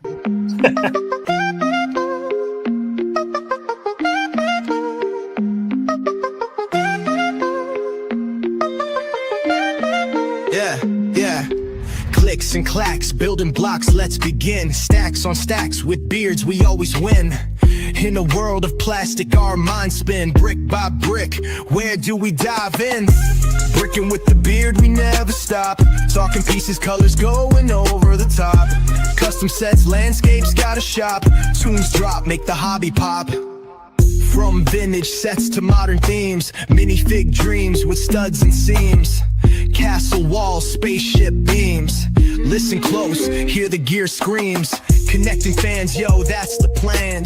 Yeah. Clicks and clacks, building blocks, let's begin. Stacks on stacks, with beards we always win. In a world of plastic, our minds spin. Brick by brick, where do we dive in? Brickin' with the beard, we never stop. Talking pieces, colors going over the top. Custom sets, landscapes, got a shop. Tunes drop, make the hobby pop. From vintage sets to modern themes, minifig dreams with studs and seams. Castle walls, spaceship beams. Listen close, hear the gear screams. Connecting fans, yo, that's the plan.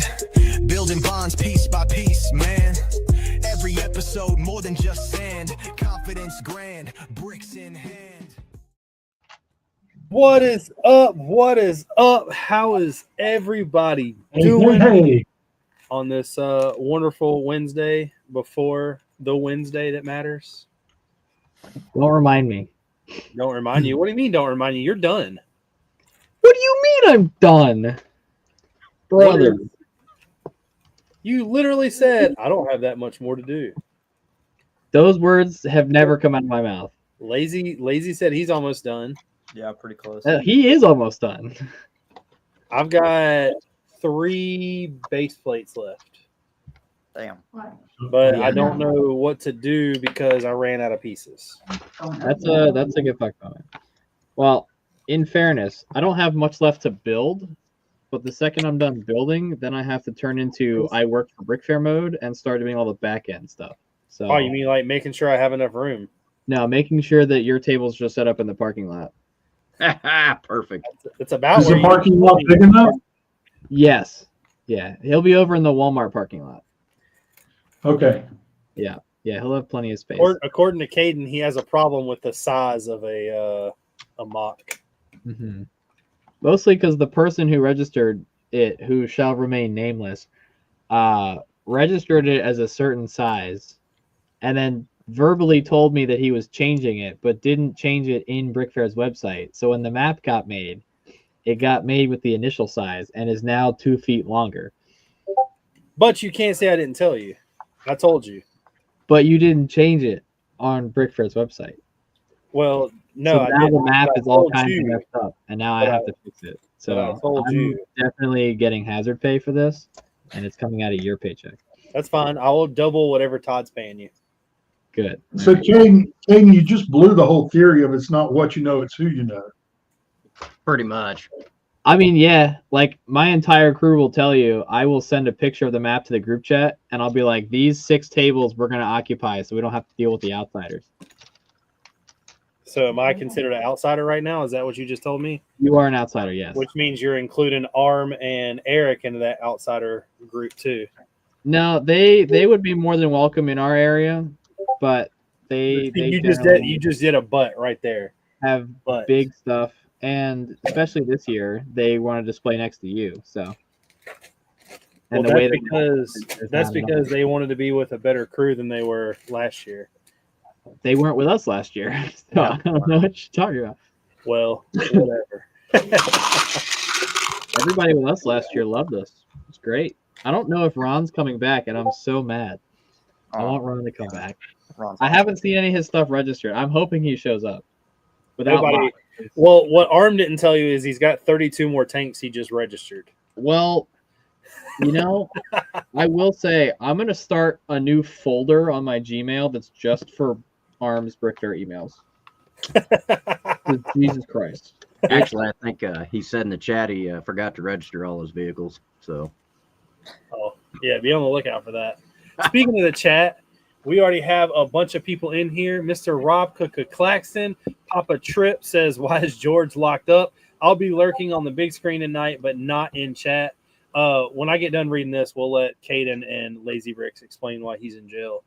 Building bonds piece by piece, man. Every episode more than just sand. Confidence grand, bricks in hand. What is up? What is up? How is everybody doing on this wonderful Wednesday before the Wednesday that matters? Don't remind me. Don't remind you? What do you mean don't remind you? You're done. What do you mean I'm done? Brother. You literally said, I don't have that much more to do. Those words have never come out of my mouth. Lazy said he's almost done. Yeah, pretty close. He is almost done. I've got 3 base plates left. Damn. But I don't know what to do because I ran out of pieces. That's a good fuck comment. Well, in fairness, I don't have much left to build, but the second I'm done building, then I have to turn into I work for Brickfair mode and start doing all the back end stuff. So you mean like making sure I have enough room? No, making sure that your table's just set up in the parking lot. Perfect. It's about Is the parking lot big enough? Yes. Yeah. He'll be over in the Walmart parking lot. Okay. Yeah. Yeah, he'll have plenty of space. According to Caden, he has a problem with the size of a mock. Mm-hmm. Mostly because the person who registered it, who shall remain nameless, registered it as a certain size, and then verbally told me that he was changing it, but didn't change it in Brickfair's website. So when the map got made, it got made with the initial size and is now 2 feet longer. But you can't say I didn't tell you. I told you. But you didn't change it on Brickfair's website. Well, no, so I now didn't. the map is all kinds you. of messed up, and now I have to fix it. So I'm definitely getting hazard pay for this, and it's coming out of your paycheck. That's fine. I will double whatever Todd's paying you. Good. So, Caden, you just blew the whole theory of it's not what you know, it's who you know. Pretty much. I mean, yeah, like my entire crew will tell you, I will send a picture of the map to the group chat, and I'll be like, these 6 tables we're going to occupy so we don't have to deal with the outsiders. So am I considered an outsider right now? Is that what you just told me? You are an outsider, yes. Which means you're including Arm and Eric into that outsider group too. No, they would be more than welcome in our area, but you just did a butt right there. Have big stuff, and especially this year, they want to display next to you. So, and that's because they wanted to be with a better crew than they were last year. They weren't with us last year, so I don't know what you're talking about. Well, whatever. Everybody with us last year loved us. It's great. I don't know if Ron's coming back, and I'm so mad. I want Ron to come back. I haven't seen any of his stuff registered. I'm hoping he shows up. Well, what Arm didn't tell you is he's got 32 more tanks he just registered. Well, you know, I will say I'm going to start a new folder on my Gmail that's just for Arm's Brickfair emails. Jesus Christ. Actually, I think he said in the chat he forgot to register all his vehicles. So, oh, yeah, be on the lookout for that. Speaking of the chat, we already have a bunch of people in here. Mr. Rob Claxton, Papa Trip says, why is George locked up? I'll be lurking on the big screen tonight, but not in chat. When I get done reading this, we'll let Caden and Lazy Bricks explain why he's in jail.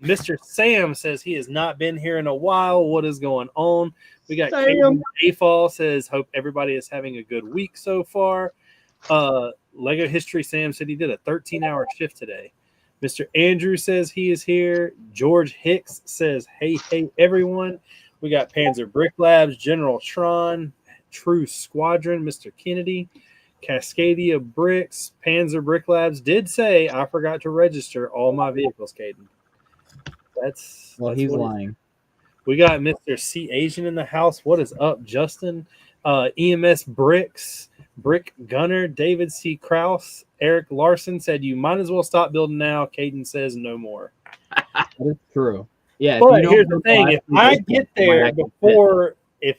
Mr. Sam says he has not been here in a while. What is going on? We got Caden Afall says, hope everybody is having a good week so far. Lego History Sam said he did a 13-hour shift today. Mr. Andrew says he is here. George Hicks says, hey, everyone. We got Panzer Brick Labs, General Tron, True Squadron, Mr. Kennedy, Cascadia Bricks, Panzer Brick Labs did say I forgot to register all my vehicles, Caden. That's he's what lying. we got Mr. C Asian in the house. What is up, Justin? EMS Bricks, Brick Gunner, David C. Kraus, Eric Larson said you might as well stop building now. Caden says no more. That is true. Yeah, But here's the thing: if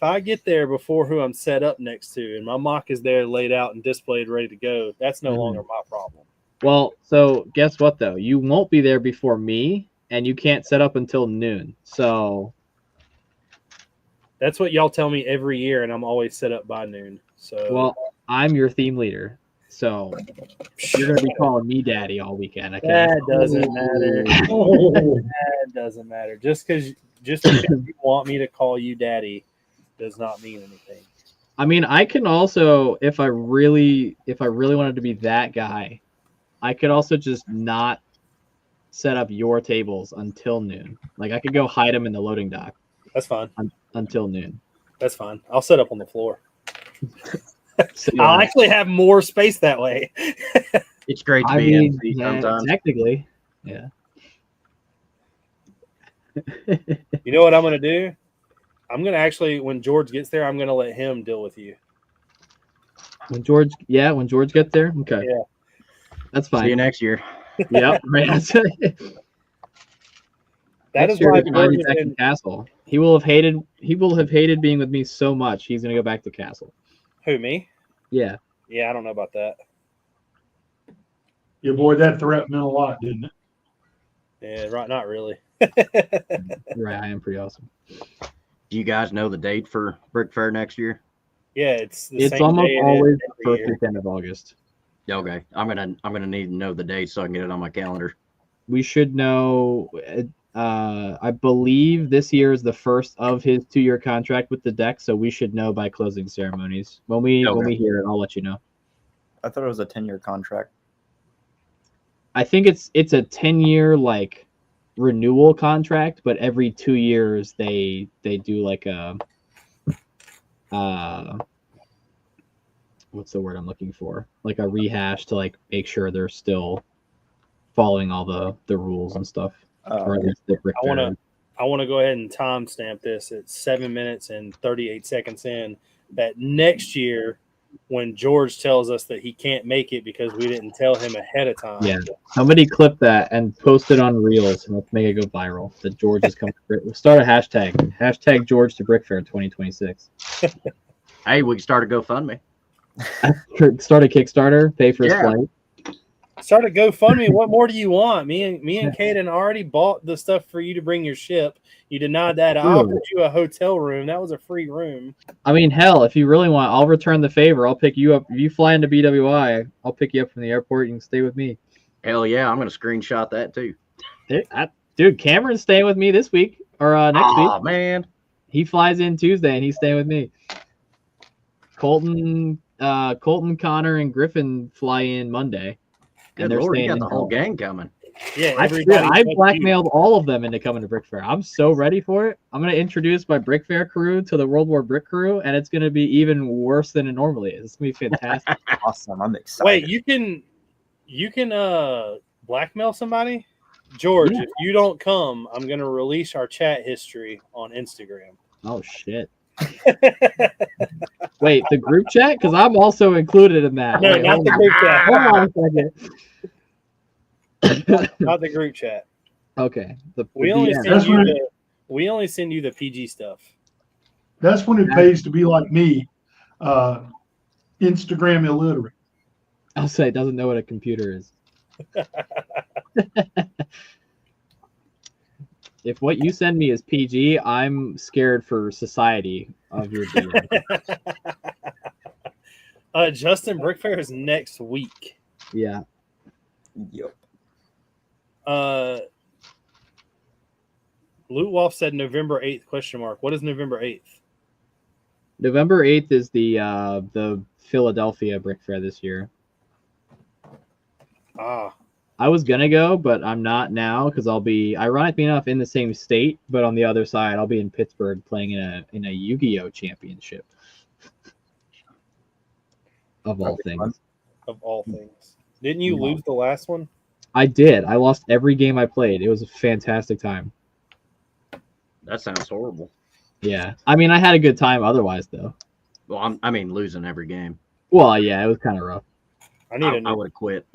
I get there before who I'm set up next to, and my mock is there laid out and displayed, ready to go, that's no longer my problem. Well, so guess what though? You won't be there before me, and you can't set up until noon. So that's what y'all tell me every year, and I'm always set up by noon. So well, I'm your theme leader, so you're gonna be calling me daddy all weekend. That doesn't matter. That doesn't matter. Just because you want me to call you daddy does not mean anything. I mean, I can also, if I really wanted to be that guy, I could also just not set up your tables until noon. Like I could go hide them in the loading dock. That's fine. Until noon. That's fine. I'll set up on the floor. So, I'll actually have more space that way. It's great to be in sometimes. Technically, yeah. You know what I'm going to do? I'm going to actually, when George gets there, I'm going to let him deal with you. When George gets there, okay. Yeah. That's fine. See you next year. Yep. Right. That is why George is back in Castle. He will have hated being with me so much. He's going to go back to Castle. Who, me? Yeah. Yeah, I don't know about that. Yeah, boy, that threat meant a lot, didn't it? Yeah, right. Not really. Right. I am pretty awesome. Do you guys know the date for Brickfair next year? Yeah, it's same almost always the first weekend of August. Okay, I'm gonna need to know the date so I can get it on my calendar. We should know. I believe this year is the first of his 2-year contract with the deck, so we should know by closing ceremonies. When we hear it, I'll let you know. I thought it was a 10-year contract. I think it's a 10-year like renewal contract, but every 2 years they do like a what's the word I'm looking for? Like a rehash to like make sure they're still following all the rules and stuff. Or at least the I want to go ahead and timestamp this at 7 minutes and 38 seconds in. That next year, when George tells us that he can't make it because we didn't tell him ahead of time. Yeah, somebody clip that and post it on Reels, and let's make it go viral. That George is coming. We'll start a hashtag George to Brickfair 2026. Hey, we can start a GoFundMe. Start a Kickstarter, pay for his flight. Start a GoFundMe. What more do you want? Me and Caden already bought the stuff for you to bring your ship. You denied that. I offered you a hotel room. That was a free room. I mean, hell, if you really want, I'll return the favor. I'll pick you up. If you fly into BWI, I'll pick you up from the airport. You can stay with me. Hell yeah, I'm gonna screenshot that too. Dude, Cameron's staying with me this week or next week. Oh man, he flies in Tuesday and he's staying with me. Colton, Connor, and Griffin fly in Monday. Good Lord, you got the whole gang coming. Yeah, I blackmailed all of them into coming to Brickfair. I'm so ready for it. I'm going to introduce my Brickfair crew to the World War Brick crew, and it's going to be even worse than it normally is. It's going to be fantastic. Awesome. I'm excited. Wait, you can blackmail somebody? George, if you don't come, I'm going to release our chat history on Instagram. Oh, shit. Wait, the group chat? Because I'm also included in that. No, not the group chat. Hold on a second. Not the group chat. Okay. We only send you the PG stuff. That's when it pays to be like me, Instagram illiterate. I'll say it doesn't know what a computer is. If what you send me is PG, I'm scared for society of your DM. Justin, Brickfair is next week. Yeah. Yep. Loot Wolf said November 8th, question mark. What is November 8th? November 8th is the Philadelphia Brickfair this year. Ah. I was gonna go, but I'm not now because I'll be, ironically enough, in the same state, but on the other side, I'll be in Pittsburgh playing in a Yu-Gi-Oh championship. of all That'd be things. fun. Of all things. Didn't you lose the last one? I did. I lost every game I played. It was a fantastic time. That sounds horrible. Yeah. I mean, I had a good time otherwise, though. Well, I mean, losing every game. Well, yeah, it was kind of rough. I need a I new. would have quit.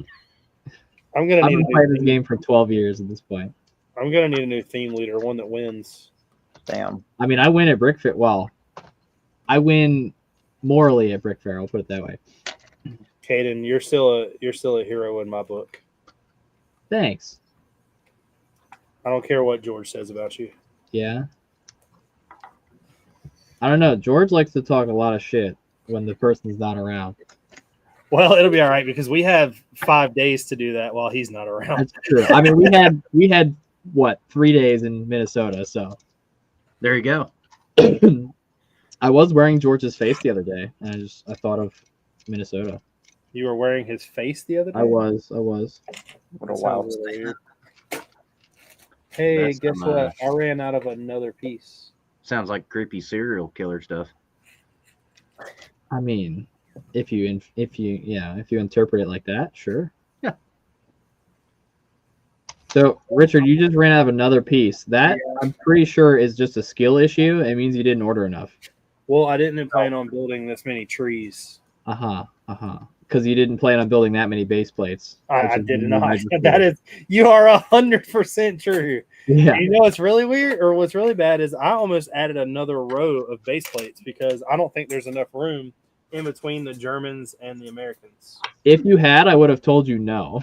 I'm gonna I've need been a playing new this game for 12 years at this point. I'm gonna need a new theme leader, one that wins. Damn. I mean, I win at Brickfair. Well, I win morally at Brickfair. I'll put it that way. Caden, you're still a hero in my book. Thanks. I don't care what George says about you. Yeah. I don't know. George likes to talk a lot of shit when the person's not around. Well, it'll be all right because we have 5 days to do that while he's not around. That's true. I mean, we had what 3 days in Minnesota, so There you go. I was wearing George's face the other day, and I thought of Minnesota. You were wearing his face the other day. I was. What a That wild sounds really statement. weird. Hey, That's guess some, what? I ran out of another piece. Sounds like creepy serial killer stuff. I mean, if you interpret it like that, sure. Yeah. So, Richard, you just ran out of another piece. That I'm pretty sure is just a skill issue. It means you didn't order enough. Well, I didn't plan on building this many trees. Because you didn't plan on building that many base plates. I which is did what not. I just That did. is, you are 100% true. Yeah. You know what's really weird, or what's really bad is I almost added another row of base plates because I don't think there's enough room in between the Germans and the Americans. If you had, I would have told you no.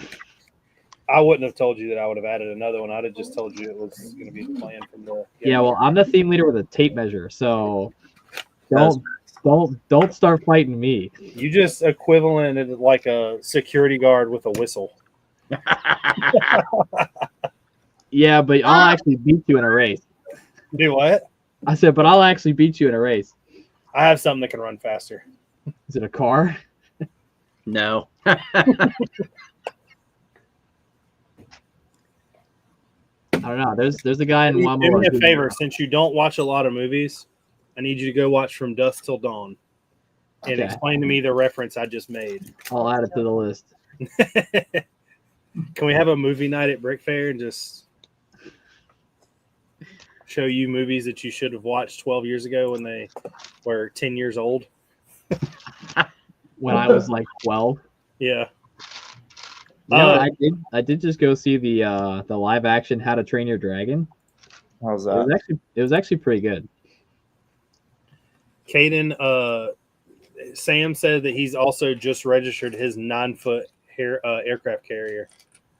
I wouldn't have told you that I would have added another one. I'd have just told you it was going to be the plan from the. Yeah, well, I'm the theme leader with a tape measure, so don't start fighting me. You just equivalented like a security guard with a whistle. Yeah, but I'll actually beat you in a race. Do what? I said, but I'll actually beat you in a race. I have something that can run faster. Is it a car? No. I don't know. There's a guy in Do Wambo. me a favor, since you don't watch a lot of movies, I need you to go watch From Dusk Till Dawn and Okay. explain to me the reference I just made. I'll add it to the list. Can we have a movie night at Brickfair and just show you movies that you should have watched 12 years ago when they were 10 years old? When I was like 12. Yeah. You know, I did just go see the live action How to Train Your Dragon. How's It that? was actually pretty good. Caden, Sam said that he's also just registered his 9-foot aircraft carrier.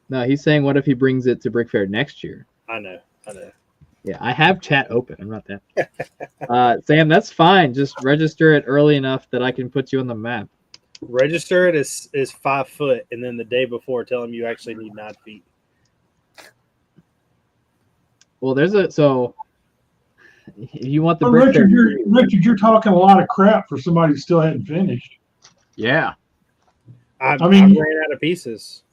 No, he's saying what if he brings it to Brickfair next year? I know. Yeah, I have chat open. I'm not that. Sam, that's fine. Just register it early enough that I can put you on the map. Register it is 5 foot, and then the day before tell him you actually need 9 feet. Well, so if you want the Well, Brickfair, Richard, you're talking a lot of crap for somebody who still hadn't finished. Yeah. I mean- ran out of pieces.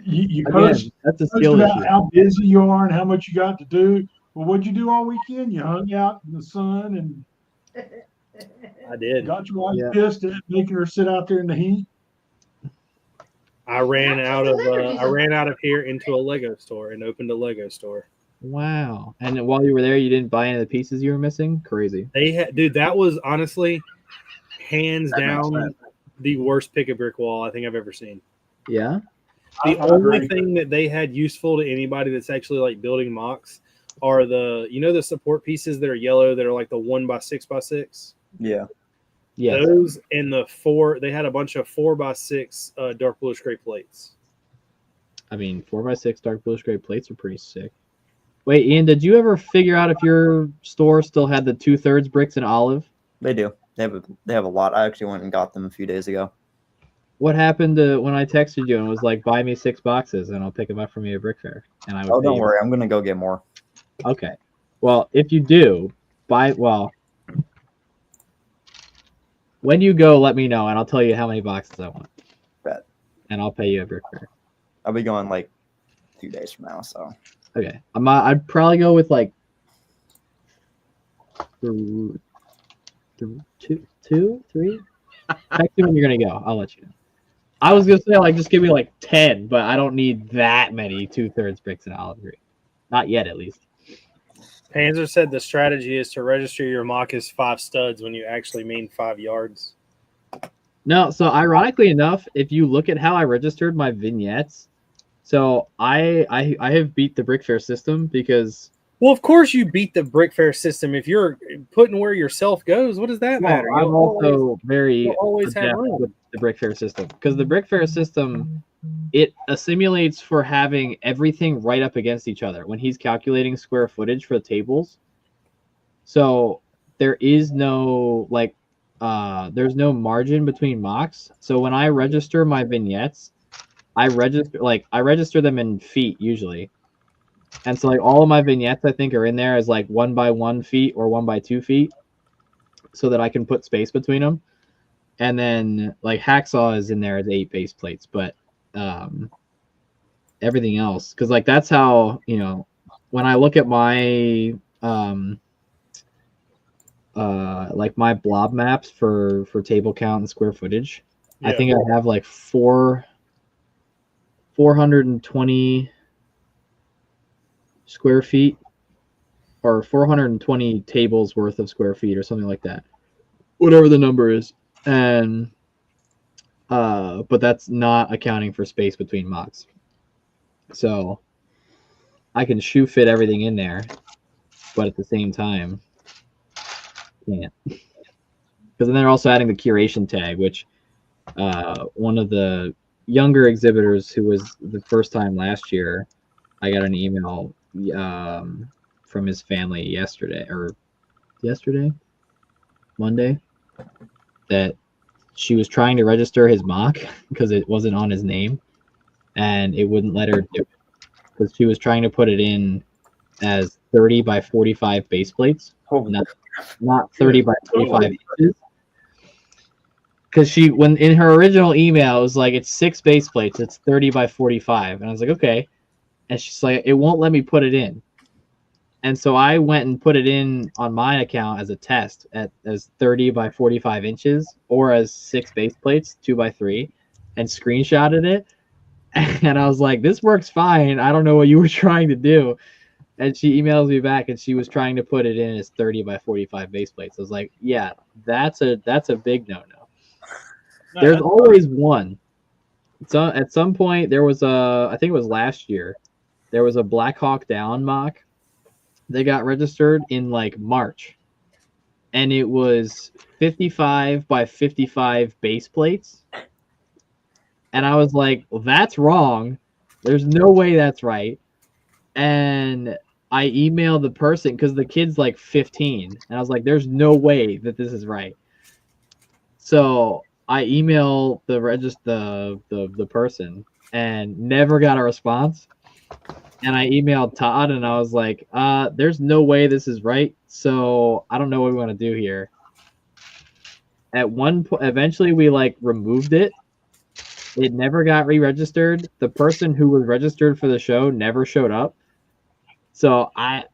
You again, post that's a skill about issue. how busy you are and how much you got to do. Well, what'd you do all weekend? You hung out in the sun and I did. got your wife Yeah. pissed at making her sit out there in the heat. I ran out of here into a Lego store and opened a Lego store. Wow. And while you were there, you didn't buy any of the pieces you were missing? Crazy. Dude, that was honestly hands That makes down sense. the worst pick a brick wall I think I've ever seen. Yeah. The I only agree. thing that they had useful to anybody that's actually like building mocks are the support pieces that are yellow that are like the 1x6x6. Yeah. Yeah. Those and they had a bunch of 4x6 dark bluish gray plates. I mean, 4x6 dark bluish gray plates are pretty sick. Wait, Ian, did you ever figure out if your store still had the 2/3 bricks and olive? They do. They have a lot. I actually went and got them a few days ago. What happened to when I texted you and was like, buy me 6 boxes and I'll pick them up from you at Brickfair? And I would Oh, pay don't you. worry. I'm gonna go get more. Okay. Well, if you do, when you go, let me know and I'll tell you how many boxes I want. Bet. And I'll pay you at Brickfair. I'll be going like 2 days from now. So Okay. I'd probably go with like two, 3. Text me when you're gonna go. I'll let you know. I was gonna say like just give me like 10, but I don't need that many 2/3 bricks in olive green. Not yet, at least. Panzer said the strategy is to register your mock as 5 studs when you actually mean 5 yards. No, so ironically enough, if you look at how I registered my vignettes, so I have beat the Brickfair system because Well, of course you beat the Brickfair system. If you're putting where your self goes, what does that matter? I'm You'll also very you'll always have adept room. with the Brickfair system because the Brickfair system it assimilates for having everything right up against each other when he's calculating square footage for the tables. So there is no like there's no margin between mocks. So when I register my vignettes, I register them in feet usually. And so like all of my vignettes I think are in there as like 1 by 1 feet or 1 by 2 feet so that I can put space between them. And then like Hacksaw is in there as 8 base plates, but everything else because like that's how when I look at my like my blob maps for table count and square footage, Yeah. I think I have like 420 square feet or 420 tables worth of square feet or something like that, whatever the number is. And but that's not accounting for space between mocks. So I can shoe fit everything in there, but at the same time, can't. Because then they're also adding the curation tag, which one of the younger exhibitors who was the first time last year, I got an email from his family Monday, that she was trying to register his mock because it wasn't on his name, and it wouldn't let her do it because she was trying to put it in as 30 by 45 base plates, not 30 by 45 inches. Because when in her original email, it was like, it's 6 base plates, it's 30 by 45. And I was like, okay. And she's like, it won't let me put it in. And so I went and put it in on my account as a test as 30 by 45 inches or as 6 base plates, 2 by 3, and screenshotted it. And I was like, this works fine. I don't know what you were trying to do. And she emails me back, and she was trying to put it in as 30 by 45 base plates. I was like, yeah, that's a big no-no. There's always one. So at some point there was I think it was last year, there was a Black Hawk Down mock. They got registered in like March, and it was 55 by 55 base plates. And I was like, well, that's wrong. There's no way that's right. And I emailed the person because the kid's like 15, and I was like, there's no way that this is right. So I emailed the person and never got a response. And I emailed Todd, and I was like, there's no way this is right, so I don't know what we want to do here. At one point, eventually we like removed it. It never got re-registered. The person who was registered for the show never showed up. So I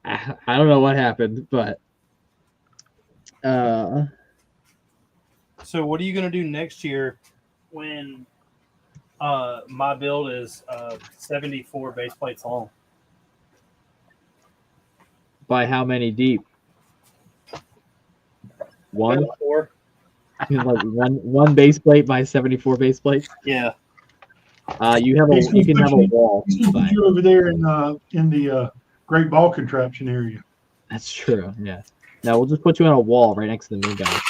don't know what happened, but So what are you gonna do next year when my build is 74 base plates long? by how many deep? One? 4. Like one base plate by 74 base plates? Yeah. You can have a wall. He's put you over there in the Great Ball Contraption area. That's true, yeah. No, we'll just put you on a wall right next to the moon guy.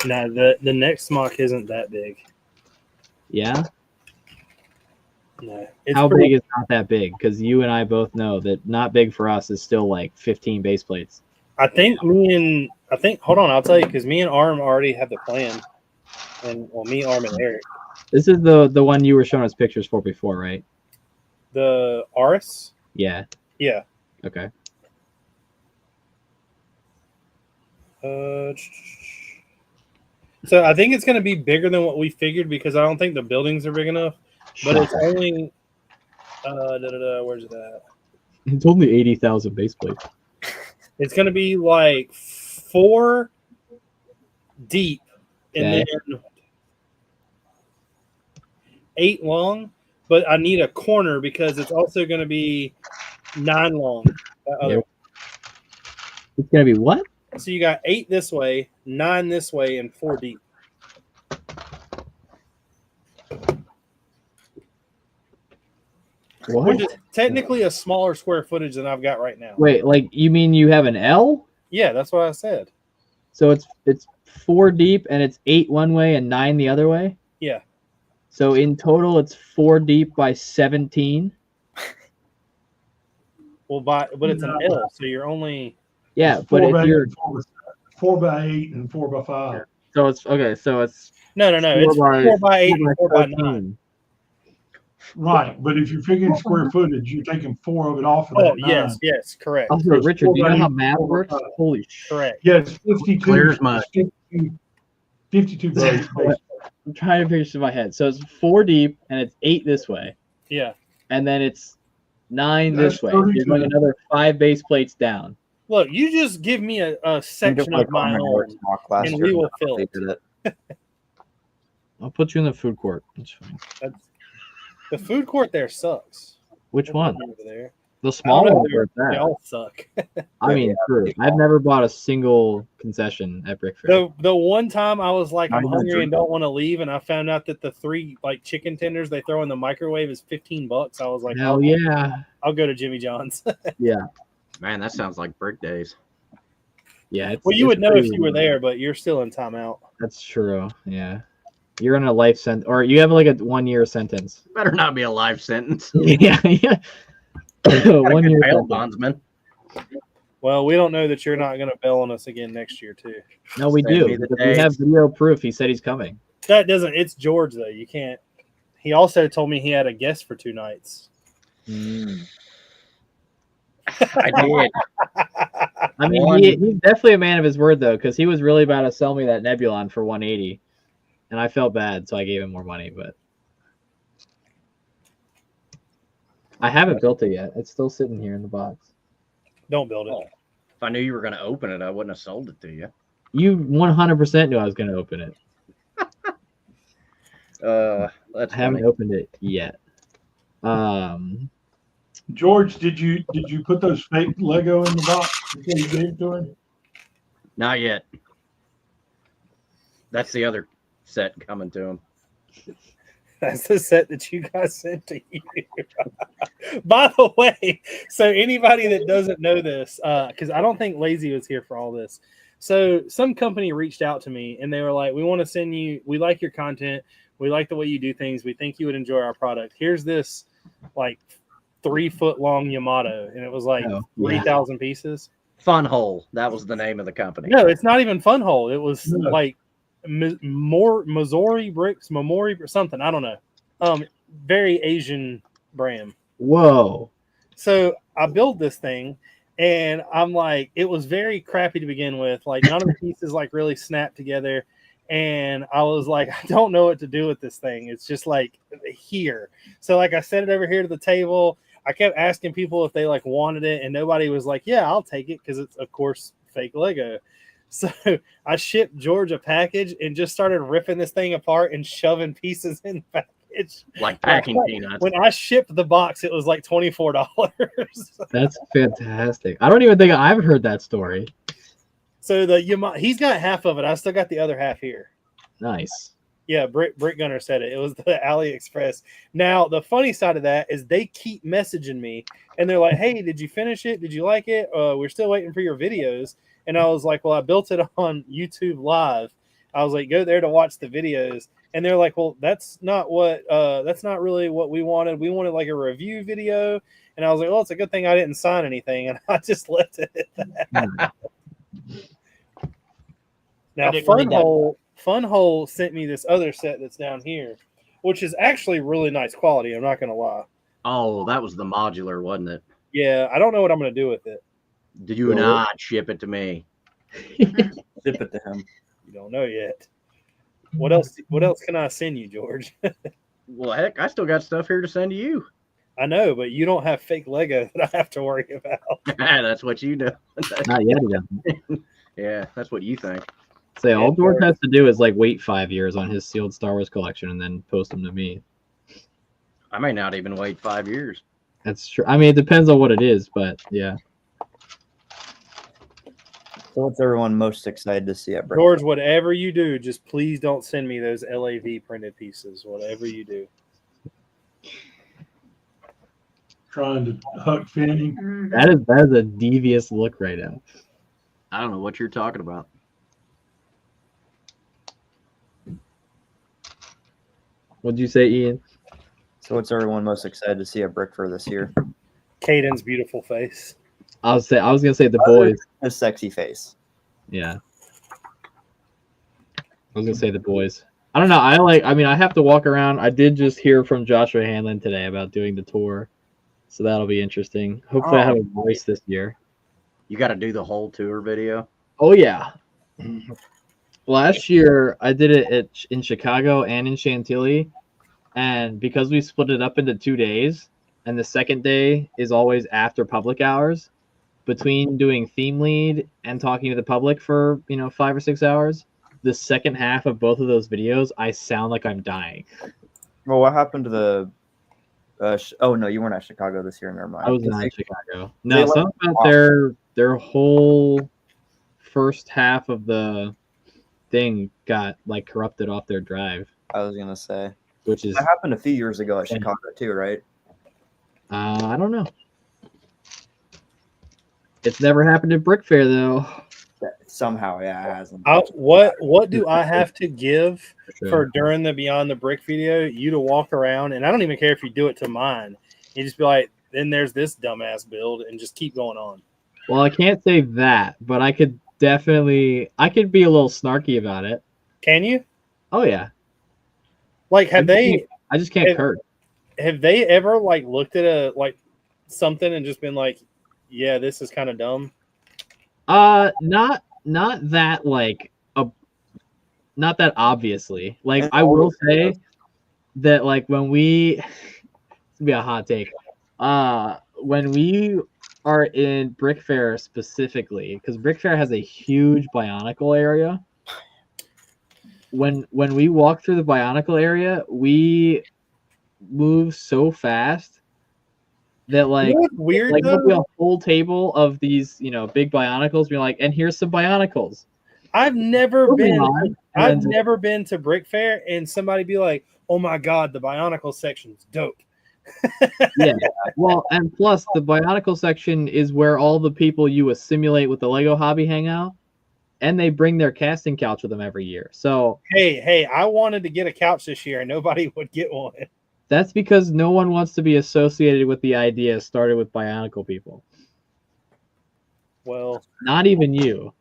No, the next mock isn't that big. Yeah? No. How big is not that big? Because you and I both know that not big for us is still like 15 base plates. Hold on, I'll tell you, because me and Arm already have the plan. And me, Arm, and Eric. This is the one you were showing us pictures for before, right? The Aris? Yeah. Yeah. Okay. So I think it's going to be bigger than what we figured because I don't think the buildings are big enough. But it's only where's it at? It's only 80,000 base plates. It's going to be like 4 deep and Okay. then 8 long, but I need a corner because it's also going to be 9 long. That other Yep. It's gonna be what? So you got 8 this way, 9 this way, and 4 deep. What? Which is technically a smaller square footage than I've got right now. Wait, like you mean you have an L? Yeah, that's what I said. So it's 4 deep and it's 8 one way and 9 the other way? Yeah. So in total it's 4 deep by 17. Well, but it's an L, so you're only Yeah, but if you're 4 by 8 and 4 by 5. so it's okay, so it's no. It's 4 by 8 and 4 by 9. 13. Right, but if you're figuring square footage, you're taking 4 of it off of Oh, that 9. yes, correct. Also, So it's Richard, 4 do you by know how 8, math 4 by works? 5. Holy shit. Correct. Yes, 52. Clear as mud. 52 base. I'm trying to figure this in my head. So it's 4 deep and it's 8 this way. Yeah. And then it's 9 That's this way. 32. You're going another 5 base plates down. Look, you just give me a section of my own, and we will fill it. I'll put you in the food court. That's fine. The food court there sucks. Which one? Over there. The small I don't know, one or They that? all suck. I mean, true. I've never bought a single concession at Brickfair. The one time I was like, Not I'm even hungry drink and don't want to leave, and I found out that the 3 like chicken tenders they throw in the microwave is $15. I was like, Hell yeah. I'll go to Jimmy John's. Yeah. Man, that sounds like brick days. Yeah. Well, you it's would know if pretty- you were there, but you're still in timeout. That's true. Yeah. You're in a life sentence, or you have like a 1-year sentence. Better not be a life sentence. Yeah. Yeah. Got a 1 good year bail sentence. bondsman. Well, we don't know that you're not going to bail on us again next year, too. No, we Send do. me the Because we have dates. video proof. He said he's coming. That doesn't. It's George though. You can't. He also told me he had a guest for 2 nights. I did. I mean, One- he's definitely a man of his word, though, because he was really about to sell me that Nebulon for 180, and I felt bad, so I gave him more money. But I haven't built it yet; it's still sitting here in the box. Don't build it. If I knew you were going to open it, I wouldn't have sold it to you. You 100% knew I was going to open it. That's I haven't funny. opened it yet. George, did you put those fake Lego in the box before you gave it to him? Not yet. That's the other set coming to him. That's the set that you guys sent to you. By the way, so anybody that doesn't know this, because I don't think Lazy was here for all this. So some company reached out to me and they were like, we want to send you, we like your content. We like the way you do things. We think you would enjoy our product. Here's this like 3-foot long Yamato. And it was like Oh, yeah. 3,000 pieces. Fun Hole. That was the name of the company. No, it's not even Fun Hole. It was No. like Missouri Bricks, Mamori, something. I don't know. Very Asian brand. Whoa! So I build this thing, and I'm like, it was very crappy to begin with. Like none of the pieces like really snapped together, and I was like, I don't know what to do with this thing. It's just like here. So like I set it over here to the table. I kept asking people if they like wanted it, and nobody was like, yeah, I'll take it because it's of course fake Lego. So I shipped George a package and just started ripping this thing apart and shoving pieces in the package. Like packing peanuts. When I shipped the box, it was like $24. That's fantastic. I don't even think I've heard that story. So he's got half of it. I still got the other half here. Nice. Yeah, Brick Gunner said it. It was the AliExpress. Now, the funny side of that is they keep messaging me, and they're like, hey, did you finish it? Did you like it? We're still waiting for your videos. And I was like, well, I built it on YouTube Live. I was like, go there to watch the videos. And they're like, well, that's not really what we wanted. We wanted like a review video. And I was like, well, it's a good thing I didn't sign anything. And I just left it at that. Now, Fun Hole sent me this other set that's down here, which is actually really nice quality. I'm not going to lie. Oh, that was the modular, wasn't it? Yeah, I don't know what I'm going to do with it. Did you not ship it to me? Zip it to him. You don't know yet. What else can I send you, George? Well, heck, I still got stuff here to send to you. I know, but you don't have fake Lego that I have to worry about. That's what you do. Not yet, he doesn't. Yeah, that's what you think. Say all George has to do is like wait 5 years on his sealed Star Wars collection and then post them to me. I may not even wait 5 years. That's true. I mean, it depends on what it is, but yeah. So what's everyone most excited to see at Brick? George, whatever you do, just please don't send me those LAV printed pieces. Whatever you do. Trying to Huck Finn. That is a devious look right now. I don't know what you're talking about. What'd you say, Ian? So what's everyone most excited to see at Brickfair this year? Caden's beautiful face. I was gonna say the boys. His sexy face. Yeah. I was gonna say the boys. I don't know. I mean, I have to walk around. I did just hear from Joshua Hanlon today about doing the tour. So that'll be interesting. Hopefully I have a voice this year. You got to do the whole tour video. Oh yeah. Last year I did it in Chicago and in Chantilly, and because we split it up into 2 days, and the second day is always after public hours, between doing theme lead and talking to the public for 5 or 6 hours, the second half of both of those videos I sound like I'm dying. Well, what happened to the? Oh no, you weren't at Chicago this year. Never mind. I was not in Chicago. No, they something about their whole first half of the thing got like corrupted off their drive. I was gonna say, which is that happened a few years ago at Chicago too, right? I don't know. It's never happened at Brickfair though. Somehow, yeah, it hasn't. What do I have to give Sure. for during the Beyond the Brick video? You to walk around, and I don't even care if you do it to mine. You just be like, then there's this dumbass build, and just keep going on. Well, I can't say that, but I could be a little snarky about it. Can you? Oh yeah. Like, I just can't curse. Have they ever like looked at something and just been like, yeah, this is kind of dumb? Not that not that obviously. Like I will say that like when we it's gonna be a hot take. When we are in Brickfair specifically, because Brickfair has a huge Bionicle area. When we walk through the Bionicle area, we move so fast that like weird, there'll be a whole table of these big Bionicles. We're like, and here's some Bionicles. I've never been to Brickfair and somebody be like, oh my god, the Bionicle section's dope. Yeah, well, and plus the Bionicle section is where all the people you assimilate with the Lego hobby hang out, and they bring their casting couch with them every year. So hey, I wanted to get a couch this year and nobody would get one. that's because no one wants to be associated with the idea started with Bionicle people. Well, not even you.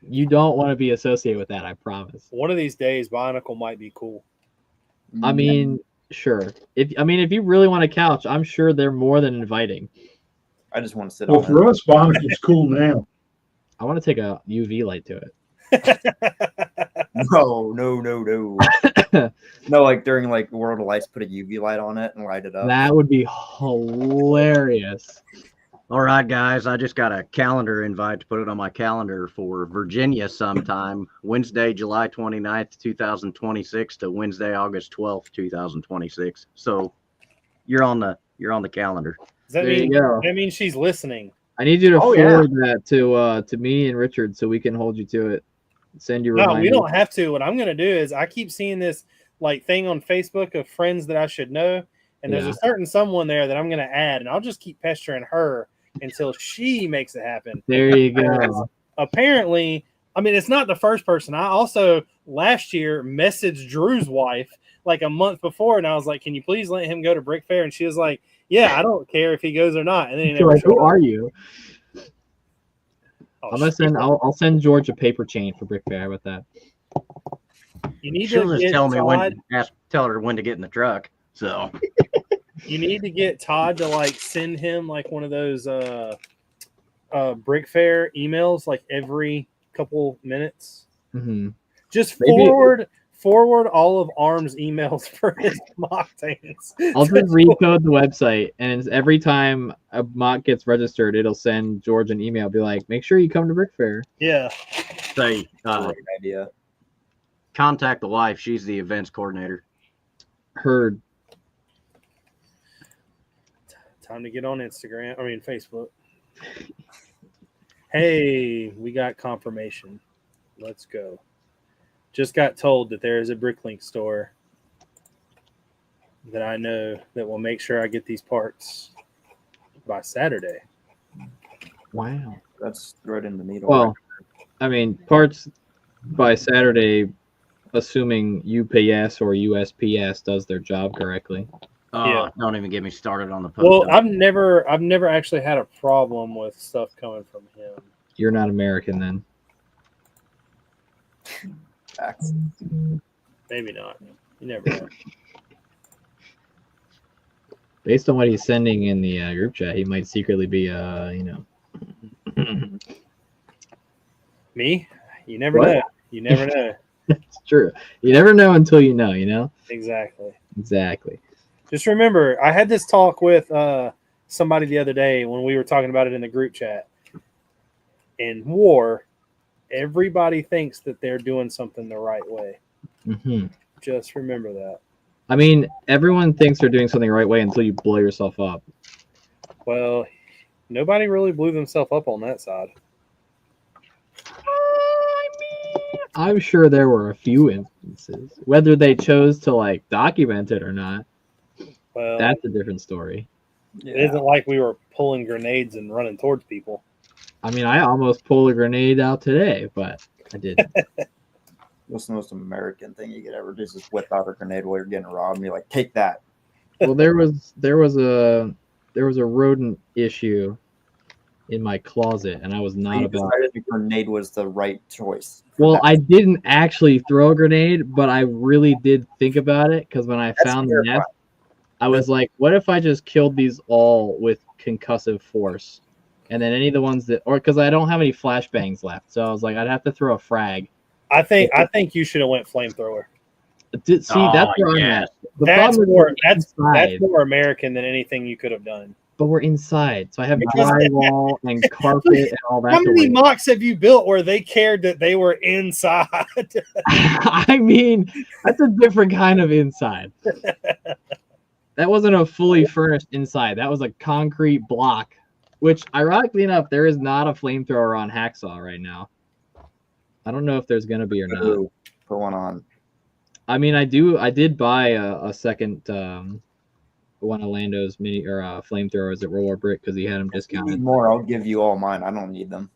You don't want to be associated with that, I promise. One of these days, Bionicle might be cool. I mean, sure. If you really want a couch, I'm sure they're more than inviting. I just want to sit Well, on for it. us, Bionicle's cool now. I want to take a UV light to it. No. No, like during like World of Lights, put a UV light on it and light it up. That would be hilarious. All right, guys, I just got a calendar invite to put it on my calendar for Virginia sometime, Wednesday, July 29th, 2026 to Wednesday, August 12th, 2026. So you're on the calendar. Does that There you mean go. that means she's listening? I need you to Oh, yeah. forward that to me and Richard so we can hold you to it. Send you No, reminders. we don't have to. What I'm gonna do is I keep seeing this like thing on Facebook of friends that I should know, and there's Yeah. a certain someone there that I'm gonna add, and I'll just keep pestering her until she makes it happen. There you go. Apparently, I mean, it's not the first person. I also last year messaged Drew's wife like a month before, and I was like, "Can you please let him go to Brickfair?" And she was like, "Yeah, I don't care if he goes or not." And then he You're never like, showed who up. are you? Oh, I'm gonna send. I'll send George a paper chain for Brickfair. How about that? You need She'll to just get tell me Todd, tell her when to get in the truck. So You need to get Todd to like send him like one of those Brickfair emails like every couple minutes. Mm-hmm. Just Maybe- forward all of Arm's emails for his mock tanks. I'll just recode the website, and every time a mock gets registered, it'll send George an email, be like, "Make sure you come to Brickfair." Yeah. Say, Great idea. contact the wife. She's the events coordinator. Heard. Time to get on Instagram. I mean, Facebook. Hey, we got confirmation. Let's go. Just got told that there is a Bricklink store that I know that will make sure I get these parts by Saturday. Wow. That's right in the needle. Well, I mean, parts by Saturday, assuming UPS or USPS does their job correctly. Yeah. Don't even get me started on the post. Well, I've never actually had a problem with stuff coming from him. You're not American then. Facts. Maybe not. You never know. Based on what he's sending in the group chat, he might secretly be, Me? You never What? know. You never know. It's true. You never know until you know, you know? Exactly. Exactly. Just remember, I had this talk with somebody the other day when we were talking about it in the group chat. In war, everybody thinks that they're doing something the right way. Hmm. Just remember that. I mean, everyone thinks they're doing something the right way until you blow yourself up. Well, nobody really blew themselves up on that side. I'm sure there were a few instances. Whether they chose to like document it or not, Well, that's a different story. it isn't like we were pulling grenades and running towards people. I mean, I almost pulled a grenade out today, but I didn't. What's the most American thing you could ever do is just whip out a grenade while you're getting robbed and be like, take that. Well, there was a rodent issue in my closet, and I was not You about. decided the grenade was the right choice. Well, I didn't actually throw a grenade, but I really did think about it because when I That's found the terrifying. nest, I was like, what if I just killed these all with concussive force? And then any of the ones that, or because I don't have any flashbangs left, so I was like, I'd have to throw a frag. I think you should have went flamethrower. See, that's Oh, where I'm yeah. at. The That's problem is more we're that's inside, more American than anything you could have done. but we're inside, so I have Because- drywall and carpet and all that. How to many worry about. mocks have you built where they cared that they were inside? I mean, that's a different kind of inside. That wasn't a fully furnished inside. That was a concrete block, which, ironically enough, there is not a flamethrower on Hacksaw right now. I don't know if there's going to be or not. Ooh, put one on. I mean, I did buy a second one of Lando's mini or flamethrowers at World War Brick because he had them If you need discounted. more, I'll give you all mine. I don't need them.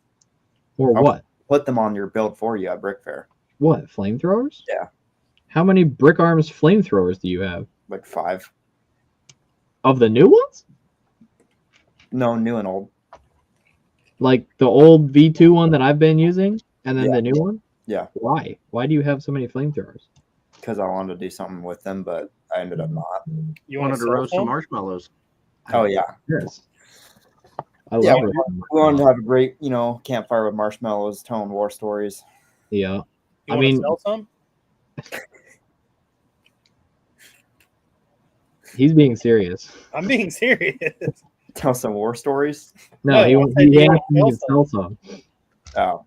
Or I'll what? Put them on your build for you at Brickfair. What, flamethrowers? Yeah. How many Brick Arms flamethrowers do you have? Like 5. Of the new ones? No, new and old. Like the old V2 one that I've been using, and then Yeah. the new one? Yeah. Why? Why do you have so many flamethrowers? Because I wanted to do something with them, but I ended up not. You Wanted to sell roast some some? marshmallows. Oh, yeah. Yes. I Yeah, love it. We wanted to have a great, campfire with marshmallows, telling war stories. Yeah. You I wanna mean- sell some? He's being serious. I'm being serious. Tell some war stories. No, No, he I said he you asked me wanna to sell some. Oh.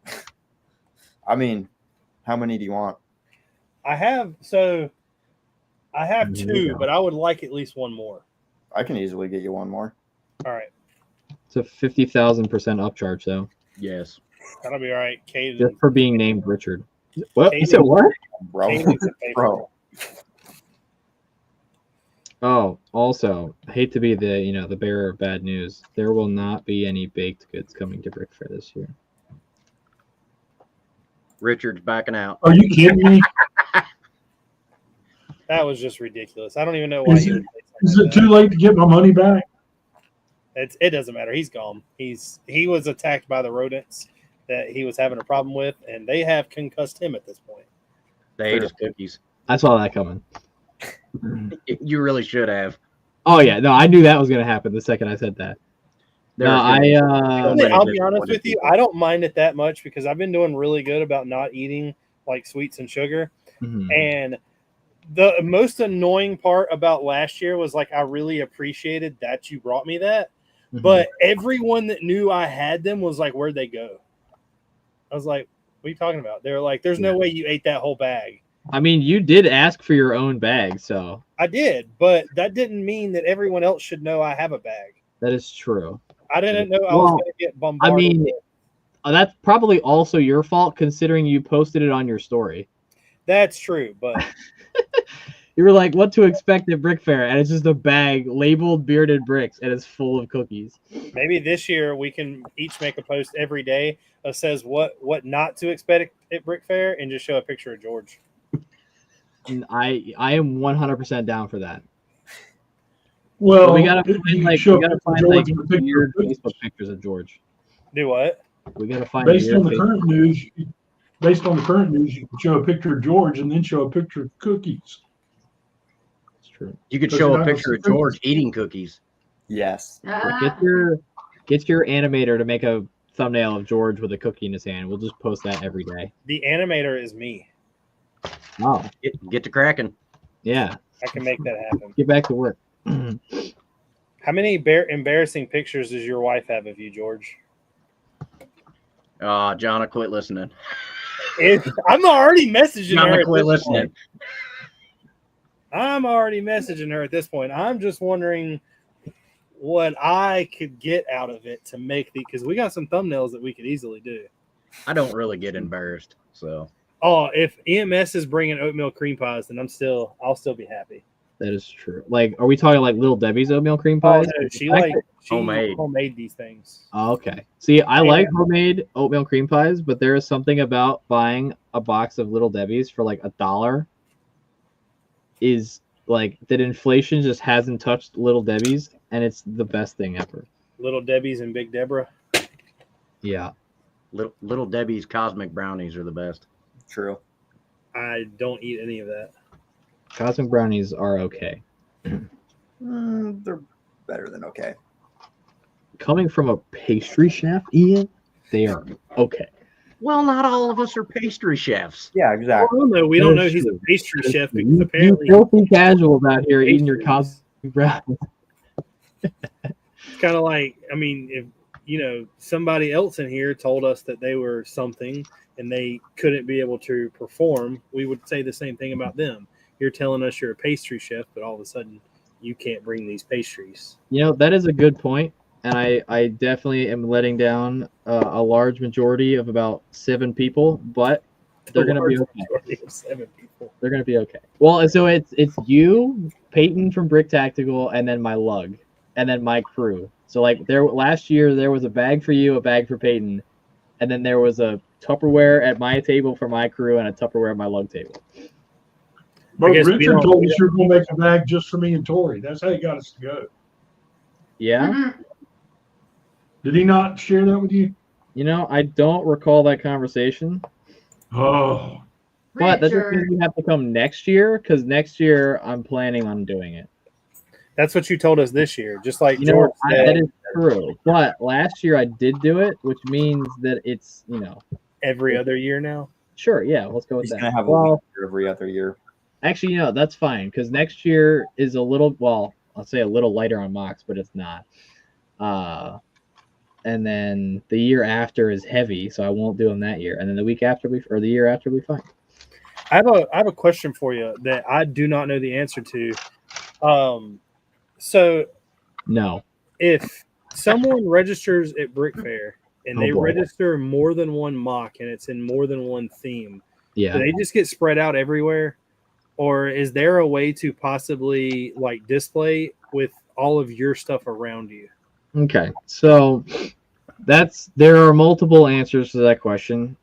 I mean, how many do you want? I have Here we 2, go. but I would like at least one more. I can easily get you one more. All right, It's a 50,000% upcharge, though, Yes. that'll be all right. Caden, just for being named Richard. What? You Caden- said what? Bro. Caden's a favorite. Bro. Oh, also, I hate to be the bearer of bad news. There will not be any baked goods coming to Brickfair this year. Richard's backing out. Are you kidding me? That was just ridiculous. I don't even know why Is he it- would say Is something it like too late to get my money back? that. It doesn't matter. He's gone. He was attacked by the rodents that he was having a problem with, and they have concussed him at this point. They ate his cookies. I saw that coming. You really should have. Oh yeah, no, I knew that was gonna happen the second I said that. No, I'll be honest with you. I don't mind it that much because I've been doing really good about not eating like sweets and sugar. Mhm. And the most annoying part about last year was like I really appreciated that you brought me that, Mhm. but everyone that knew I had them was like, "Where'd they go?" I was like, "What are you talking about?" They're like, "There's no way you ate that whole bag." I mean, you did ask for your own bag, so I did, but that didn't mean that everyone else should know I have a bag. that is true. I didn't know I was Well, going to get I bombarded. mean, that's probably also your fault considering you posted it on your story. That's true, but You were like, "What to expect at Brickfair?" And it's just a bag labeled Bearded Bricks, and it's full of cookies. maybe this year we can each make a post every day that says what not to expect at Brickfair, and just show a picture of George. And I am 100% down for that. Well, But we gotta you find can like show we gotta find George like with a picture weird of cookies. Facebook pictures of George. Do what? We gotta find Based weird on the Facebook- current news, you can show a picture of George and then show a picture of cookies. It's true. You could But show you're a not gonna picture see of George cookies. eating cookies. Yes. Get your animator to make a thumbnail of George with a cookie in his hand. We'll just post that every day. The animator is me. Oh, Get to cracking. yeah. I can make that happen. Get back to work. How many embarrassing pictures does your wife have of you, George? John, I quit listening. I'm already messaging John, her. I At quit this listening. point. I'm already messaging her at this point. I'm just wondering what I could get out of it to make because we got some thumbnails that we could easily do. I don't really get embarrassed, so Oh, if EMS is bringing oatmeal cream pies, then I'll still be happy. That is true. Like, are we talking like Little Debbie's oatmeal cream Oh pies? no, she Homemade. homemade these things. Oh, okay. See, I Yeah. like homemade oatmeal cream pies, but there is something about buying a box of Little Debbie's for like $1 is like that inflation just hasn't touched Little Debbie's, and it's the best thing ever. Little Debbie's and Big Deborah. Yeah. Little Debbie's cosmic brownies are the best. True. I don't eat any of that. Cosmic brownies are okay. They're better than okay. Coming from a pastry chef, Ian, they are okay. Well, not all of us are pastry chefs. Yeah, exactly. Oh no, we don't know That's he's a true. pastry chef because You apparently filthy casuals out here eating your pastries. cosmic brownies. It's kind of like, I mean, if somebody else in here told us that they were something and they couldn't be able to perform, we would say the same thing about them. You're telling us you're a pastry chef, but all of a sudden you can't bring these pastries. That is a good point, and I definitely am letting down a large majority of about 7 people, but they're going to be okay. Majority of 7 people. They're going to be okay. Well, so it's you, Peyton from Brick Tactical, and then my lug, and then my crew. So like last year there was a bag for you, a bag for Peyton, and then there was a Tupperware at my table for my crew and a Tupperware at my lug table. But guess we Richard don't- told us you were going to make a bag just for me and Tori. That's how he got us to go. Yeah? Did he not share that with you? I don't recall that conversation. Oh, But that doesn't mean you have to come next year, because next year I'm planning on doing it. That's what you told us this year, just like George That said. is true. But last year I did do it, which means that it's, Every other year now. sure, yeah, let's go with He's that. gonna have a Well, week every other year. actually, that's fine, because next year is a little, well, I'll say a little lighter on mocks, but it's not. And then the year after is heavy, so I won't do them that year. And then the week after the year after we fine. I have a question for you that I do not know the answer to. So No. if someone registers at Brickfair and Oh, they boy. register more than one mock and it's in more than one theme, Yeah. do they just get spread out everywhere? Or is there a way to possibly like display with all of your stuff around you? Okay. So there are multiple answers to that question.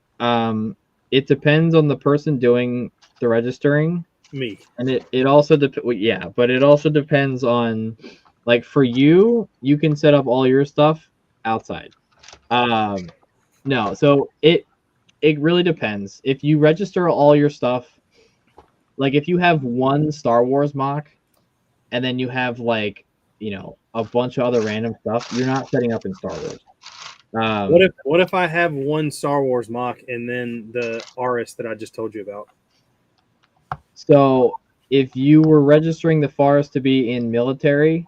It depends on the person doing the registering. Me. And it also but it also depends on, like, for you can set up all your stuff outside. No, so it really depends. If you register all your stuff, like if you have one Star Wars mock and then you have like, a bunch of other random stuff, you're not setting up in Star Wars. What if I have one Star Wars mock and then the Aris that I just told you about? So if you were registering the forest to be in military,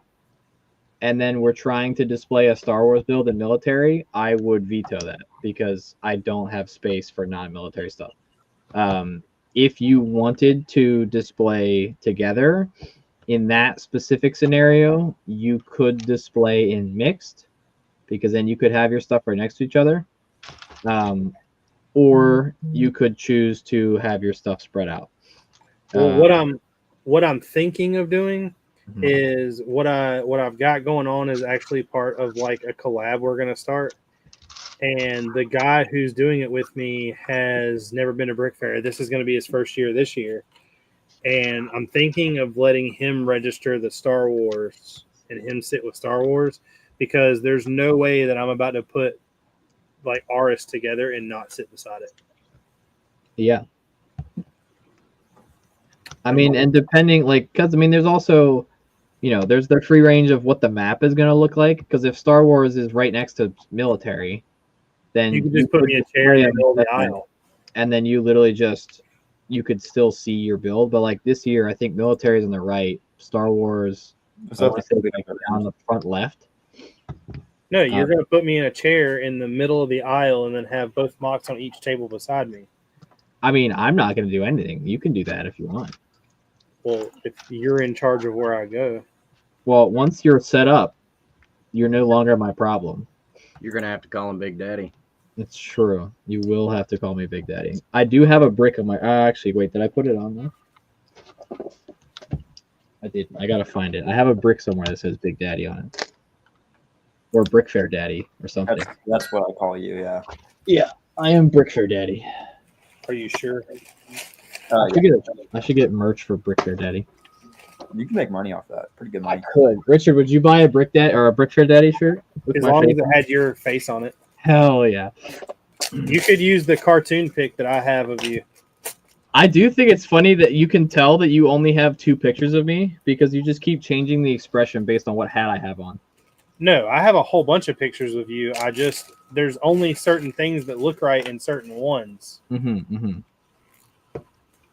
and then we're trying to display a Star Wars build in military, I would veto that because I don't have space for non-military stuff. If you wanted to display together in that specific scenario, you could display in mixed because then you could have your stuff right next to each other. Or you could choose to have your stuff spread out. Well, what I'm thinking of doing Mhm. is what I've got going on is actually part of like a collab we're gonna start. And the guy who's doing it with me has never been to Brickfair. This is going to be his first year this year. And I'm thinking of letting him register the Star Wars and him sit with Star Wars because there's no way that I'm about to put like Aris together and not sit beside it. Yeah. I mean, and depending, like, because I mean, there's also, there's the free range of what the map is going to look like. Because if Star Wars is right next to military, then You can just put me a chair in the middle of the display aisle. and then you literally you could still see your build. But like this year, I think military is on the right, Star Wars So I wanna say, like, on the front left. No, you're going to put me in a chair in the middle of the aisle and then have both mocks on each table beside me. I mean, I'm not going to do anything. You can do that if you want. Well, if you're in charge of where I go. Well, once you're set up, you're no longer my problem. You're gonna have to call him Big Daddy. It's true. You will have to call me Big Daddy. I do have a brick on my. Actually, wait. Did I put it on there? I didn't. I gotta find it. I have a brick somewhere that says Big Daddy on it, or Brickfair Daddy, or something. That's what I call you. Yeah. Yeah, I am Brickfair Daddy. Are you sure? I should get merch for Brickfair Daddy. You can make money off that. Pretty good I money. could. Richard, would you buy a Brick Daddy or a Brickfair Daddy shirt? With As my long face as it on? had your face on it. Hell yeah. You could use the cartoon pic that I have of you. I do think it's funny that you can tell that you only have 2 pictures of me because you just keep changing the expression based on what hat I have on. No, I have a whole bunch of pictures of you. There's only certain things that look right in certain ones.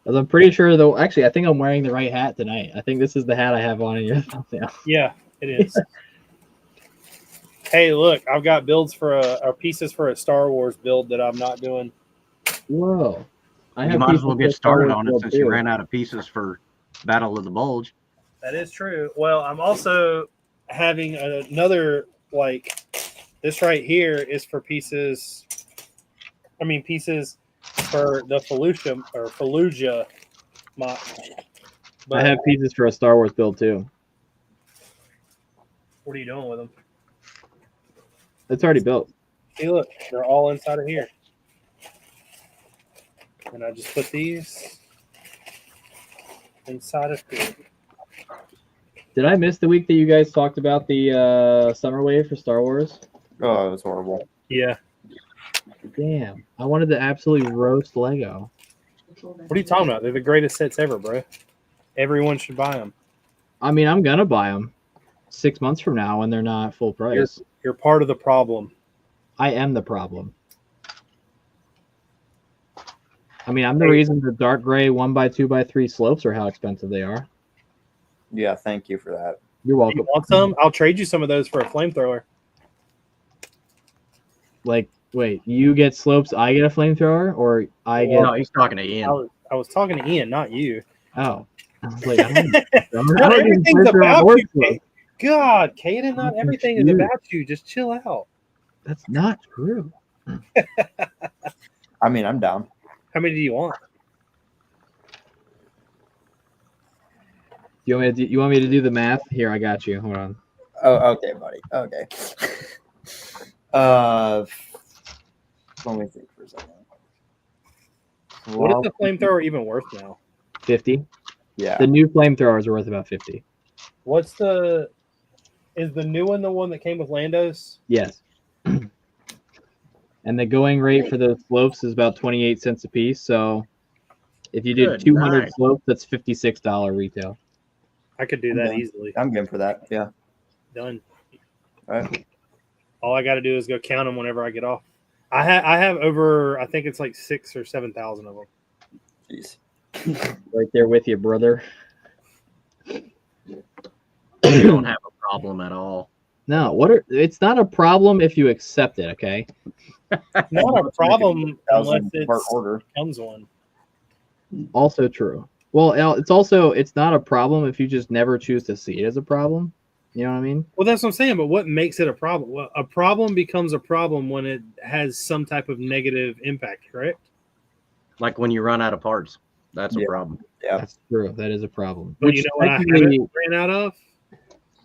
Because I'm pretty sure, though. Actually, I think I'm wearing the right hat tonight. I think this is the hat I have on in your thumbnail. Yeah, it is. Hey, look, I've got builds for pieces for a Star Wars build that I'm not doing. Whoa. You might as well get started on it since you ran out of pieces for Battle of the Bulge. That is true. Well, I'm also having another, like, this right here is for pieces. Pieces for the Fallujah mock. I have pieces for a Star Wars build, too. What are you doing with them? It's already built. See, look, they're all inside of here. And I just put these inside of here. Did I miss the week that you guys talked about the Summer Wave for Star Wars? Oh, that's horrible. Yeah. Damn. I wanted to absolutely roast Lego. What are you talking about? They're the greatest sets ever, bro. Everyone should buy them. I mean, I'm going to buy them 6 months from now when they're not full price. You're part of the problem. I am the problem. I mean, I'm the reason the dark gray 1x2x3 slopes are how expensive they are. Yeah, thank you for that. You're welcome. You want some? I'll trade you some of those for a flamethrower. Like, wait, you get slopes, I get a flamethrower, or I get? No, he's talking to Ian. I was talking to Ian, not you. Oh, I was like, I don't Not everything's about you, slopes. Kate. God, Caden, not I'm everything is confused. about you. Just chill out. That's not true. I mean, I'm down. How many do you want? You want me to do the math? Here, I got you. Hold on. Oh, okay, buddy. Okay. Let me think for a second. What is the flamethrower even worth now? 50. Yeah. The new flamethrowers are worth about 50. Is the new one the one that came with Lando's? Yes. And the going rate for the slopes is about 28 cents a piece. So if you did Good 200 night. slopes, that's $56 retail. I could do that Okay. easily. I'm good for that. Yeah. Done. All right. All I got to do is go count them whenever I get off. I have over, I think it's like 6,000 or 7,000 of them. Jeez. Right there with you, brother. You don't have a problem at all. No, it's not a problem if you accept it, okay? Not a problem unless 1,000 part it order. becomes one. Also true. Well, it's not a problem if you just never choose to see it as a problem. You know what I mean? Well, that's what I'm saying. But what makes it a problem? Well, a problem becomes a problem when it has some type of negative impact, correct? Like when you run out of parts, that's a problem. Yeah. That's true. That is a problem. But you know what I technically- haven't ran out of?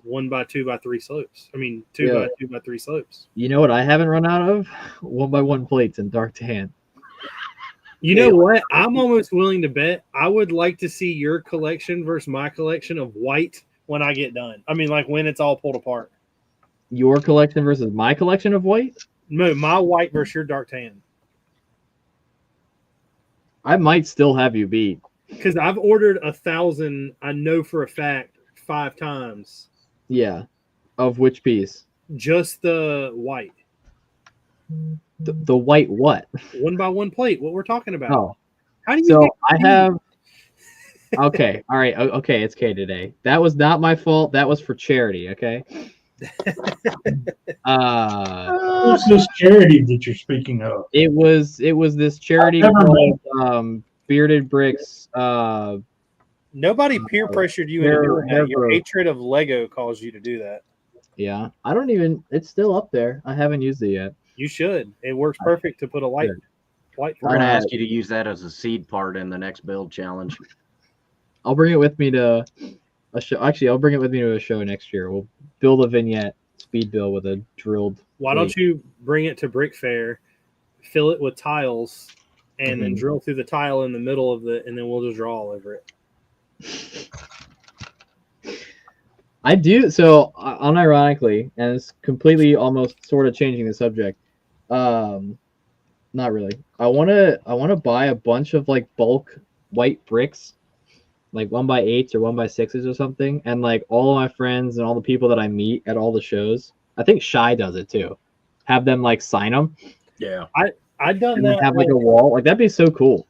1x2x3 slopes. I mean, 2x2x3 slopes. You know what I haven't run out of? 1x1 plates in dark tan. You know what? I'm almost willing to bet I would like to see your collection versus my collection of white when I get done. I mean, like when it's all pulled apart. Your collection versus my collection of white? No, my white versus your dark tan. I might still have you beat. Because I've ordered 1,000, I know for a fact, 5 times. Yeah. Of which piece? Just the white. The white what? 1x1 plate, what we're talking about. Oh. How do you So get I have. Okay. All right. Okay. It's K today. That was not my fault. That was for charity. Okay. What's this charity that you're speaking of? It was this charity I've never called Bearded Bricks. Nobody peer pressured you into doing that. Your they're- hatred of Lego caused you to do that. Yeah. I don't even. It's still up there. I haven't used it yet. You should. It works perfect to put a light. We're gonna Uh, ask you to use that as a seed part in the next build challenge. I'll bring it with me to a show. Actually, I'll bring it with me to a show next year. We'll build a vignette speed build with a drilled. Why don't you bring it to Brickfair, fill it with tiles, and then drill through the tile in the middle of and then we'll just draw all over it. I do. So unironically, and it's completely almost sort of changing the subject. Not really. I wanna buy a bunch of like bulk white bricks, like 1x8s or 1x6s or something, and like all of my friends and all the people that I meet at all the shows. I think Shy does it too. Have them like sign them. Yeah. I done And that. have like a wall. Like that'd be so cool.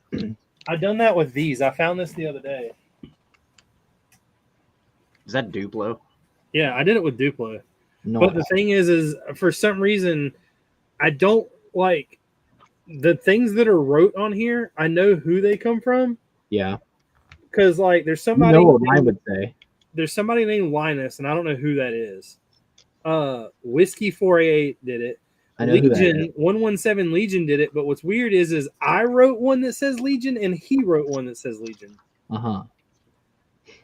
I done that with these. I found this the other day. Is that Duplo? Yeah, I did it with Duplo. No. But the thing is for some reason, I don't like the things that are wrote on here. I know who they come from Yeah. because like there's You somebody. know what mine would say. There's somebody named Linus, and I don't know who that is. Whiskey 488 did it. I know who that Legion is. 117 Legion did it. But what's weird is I wrote one that says Legion, and he wrote one that says Legion. Uh-huh.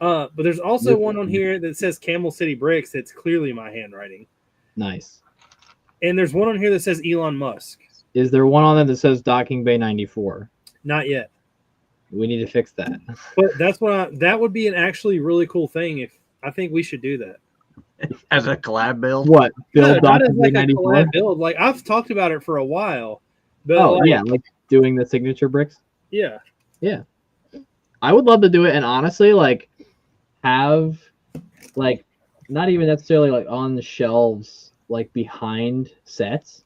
But there's also one on here that says Camel City Bricks. That's clearly my handwriting. Nice. And there's one on here that says Elon Musk. Is there one on there that says Docking Bay 94? Not yet. We need to fix that. But that's what that would be an actually really cool thing. If I think we should do that. As a collab build? What? No, Build not as Docking Bay like a 94? collab build. Like I've talked about it for a while. But Oh, like, yeah, like doing the signature bricks. yeah. I would love to do it, and honestly, like, have, like, not even necessarily, like, on the shelves, like, behind sets,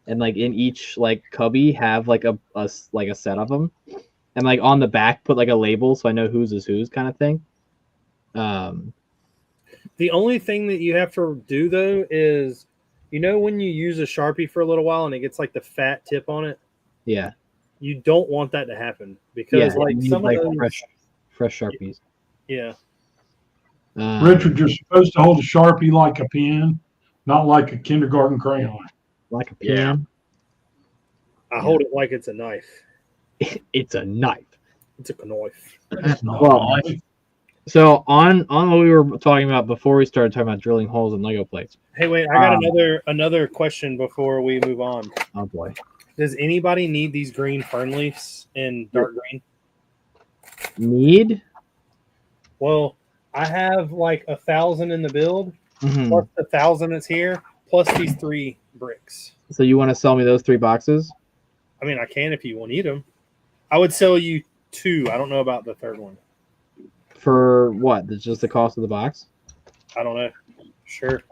and, like, in each, like, cubby have, like, a set of them, and, like, on the back put, like, a label so I know whose is whose kind of thing. The only thing that you have to do though is, you know, when you use a Sharpie for a little while and it gets like the fat tip on it, Yeah. you don't want that to happen because like you need, some like, of those, fresh Sharpies. yeah. Richard, you're supposed to hold a Sharpie like a pen, not like a kindergarten crayon. Like a Yeah. pen. I hold it like it's a knife. It's a knife. It's a knife. That's not Well, nice. So on what we were talking about before we started talking about drilling holes in Lego plates. Hey, wait, I got another question before we move on. Oh boy. Does anybody need these green fern leaves in dark green? Need? Well, I have like 1,000 in the build, Mhm. plus the 1,000 that's here, plus these 3 bricks. So you want to sell me those 3 boxes? I mean, I can if you will need them. I would sell you 2. I don't know about the third one. For what? That's just the cost of the box? I don't know. Sure.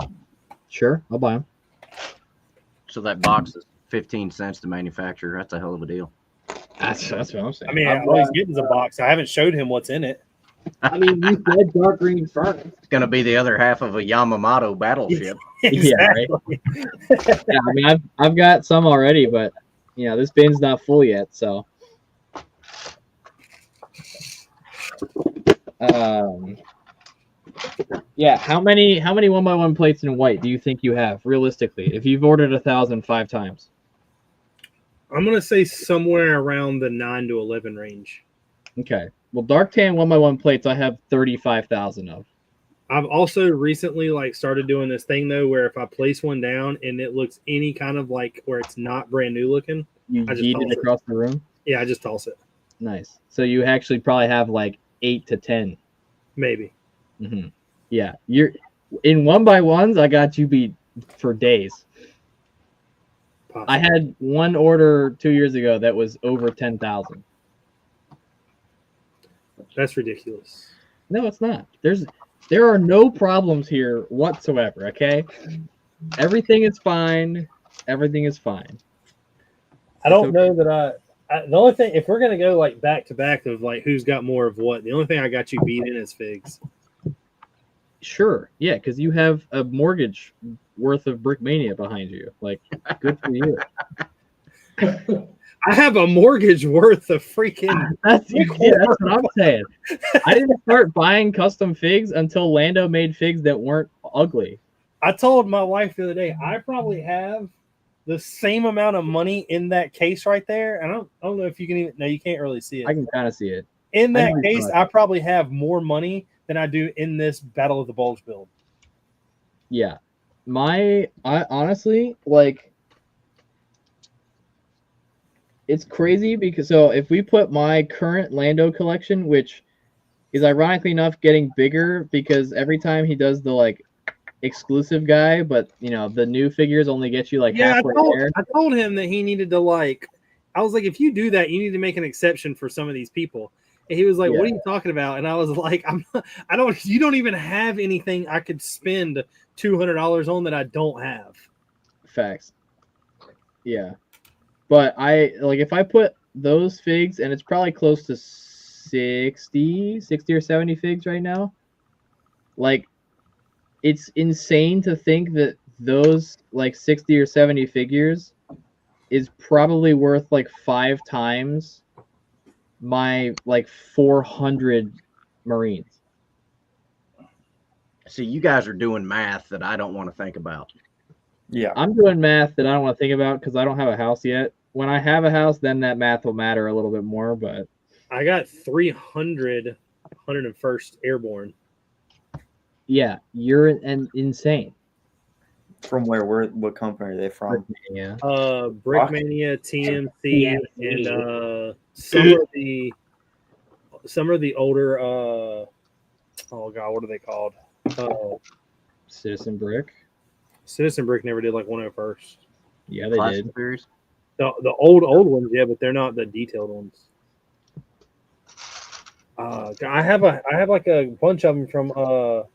Sure, I'll buy them. So that box is 15 cents to manufacture. That's a hell of a deal. That's what I'm saying. I mean, all he's getting is a box. I haven't showed him what's in it. I mean, you said dark green furnace. It's going to be the other half of a Yamamoto battleship. Yeah, right. Yeah, I mean, I've got some already, but this bin's not full yet. So, yeah. How many 1x1 plates in white do you think you have realistically? If you've ordered 1,000 5 times, I'm gonna say somewhere around the 9 to 11 range. okay. Well, dark tan 1x1 plates, I have 35,000 of. I've also recently started doing this thing though, where if I place one down and it looks any kind of where it's not brand new looking, You I just yeet toss it it. across the room. Yeah, I just toss it. Nice. So you actually probably have 8 to 10. Maybe. Mm-hmm. Yeah, you're in 1x1s. I got you beat for days. Possibly. I had one order 2 years ago that was over 10,000. That's ridiculous. No, it's not. There are no problems here whatsoever. Okay, everything is fine. Everything is fine. I don't know that the only thing, if we're gonna go back to back of who's got more of what, the only thing I got you beat in is figs. Sure, yeah, because you have a mortgage worth of Brickmania behind you. Good for you. I have a mortgage worth of freaking. That's what I'm saying. I didn't start buying custom figs until Lando made figs that weren't ugly. I told my wife the other day, I probably have the same amount of money in that case right there. And I don't know if you can even. No, you can't really see it. I can kind of see it. In that case, I probably have more money than I do in this Battle of the Bulge build. Yeah. I honestly, it's crazy because if we put my current Lando collection, which is ironically enough getting bigger because every time he does the exclusive guy, but the new figures only get you halfway there. I told him that he needed to I was like, if you do that, you need to make an exception for some of these people. And he was like, "What are you talking about?" And I was like, you don't even have anything I could spend $200 on that I don't have. Facts. Yeah. But if I put those figs, and it's probably close to 60 or 70 figs right now, it's insane to think that those 60 or 70 figures is probably worth 5 times my 400 Marines. See, you guys are doing math that I don't want to think about. Yeah. I'm doing math that I don't want to think about because I don't have a house yet. When I have a house, then that math will matter a little bit more. But I got 300 101st Airborne. Yeah, you're insane. From where? What company are they from? Yeah. Brickmania, TMC, and some of the older. Oh God, what are they called? Citizen Brick. Citizen Brick never did 101st. Yeah, they Classic did. series? The old ones, yeah, but they're not the detailed ones. I have a bunch of them from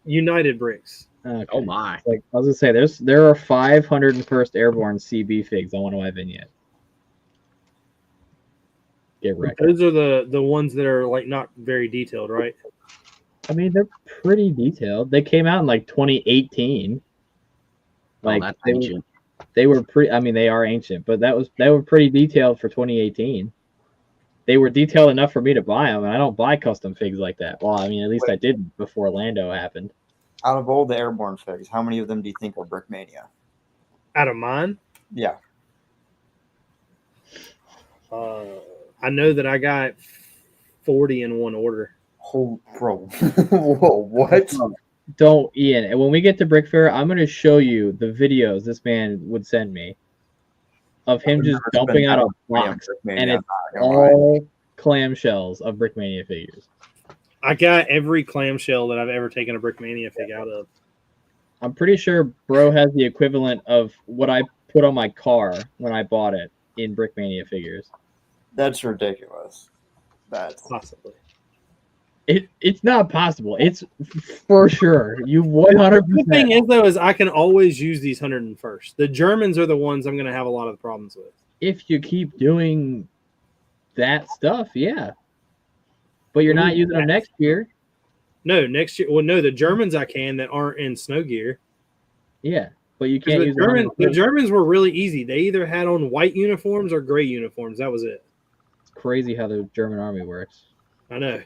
United Bricks. Okay. Oh my! I was gonna say, there are 501st Airborne CB figs on one of my vignettes. Get wrecked. Those are the ones that are not very detailed, right? I mean, they're pretty detailed. They came out in 2018. That's ancient. They were pretty. I mean, they are ancient, but they were pretty detailed for 2018. They were detailed enough for me to buy them, and I don't buy custom figs like that. Well, I mean, at least I didn't before Lando happened. Out of all the Airborne figs, how many of them do you think are Brickmania? Out of mine, Yeah. I know that I got 40 in one order. Oh, bro. Whoa, what? Don't, Ian. And when we get to Brickfair, I'm going to show you the videos this man would send me of him just dumping out a box, and it's all clamshells of Brickmania figures. I got every clamshell that I've ever taken a Brickmania fig out of. I'm pretty sure bro has the equivalent of what I put on my car when I bought it in Brickmania figures. That's ridiculous. That's Possibly. It's not possible. It's for sure. You 100%. The thing is, though, is I can always use these 101st. The Germans are the ones I'm going to have a lot of the problems with. If you keep doing that stuff, yeah. But you're not using them next year. No, next year. Well, no, the Germans I can that aren't in snow gear. Yeah, but you can't use the Germans were really easy. They either had on white uniforms or gray uniforms. That was it. It's crazy how the German army works. I know.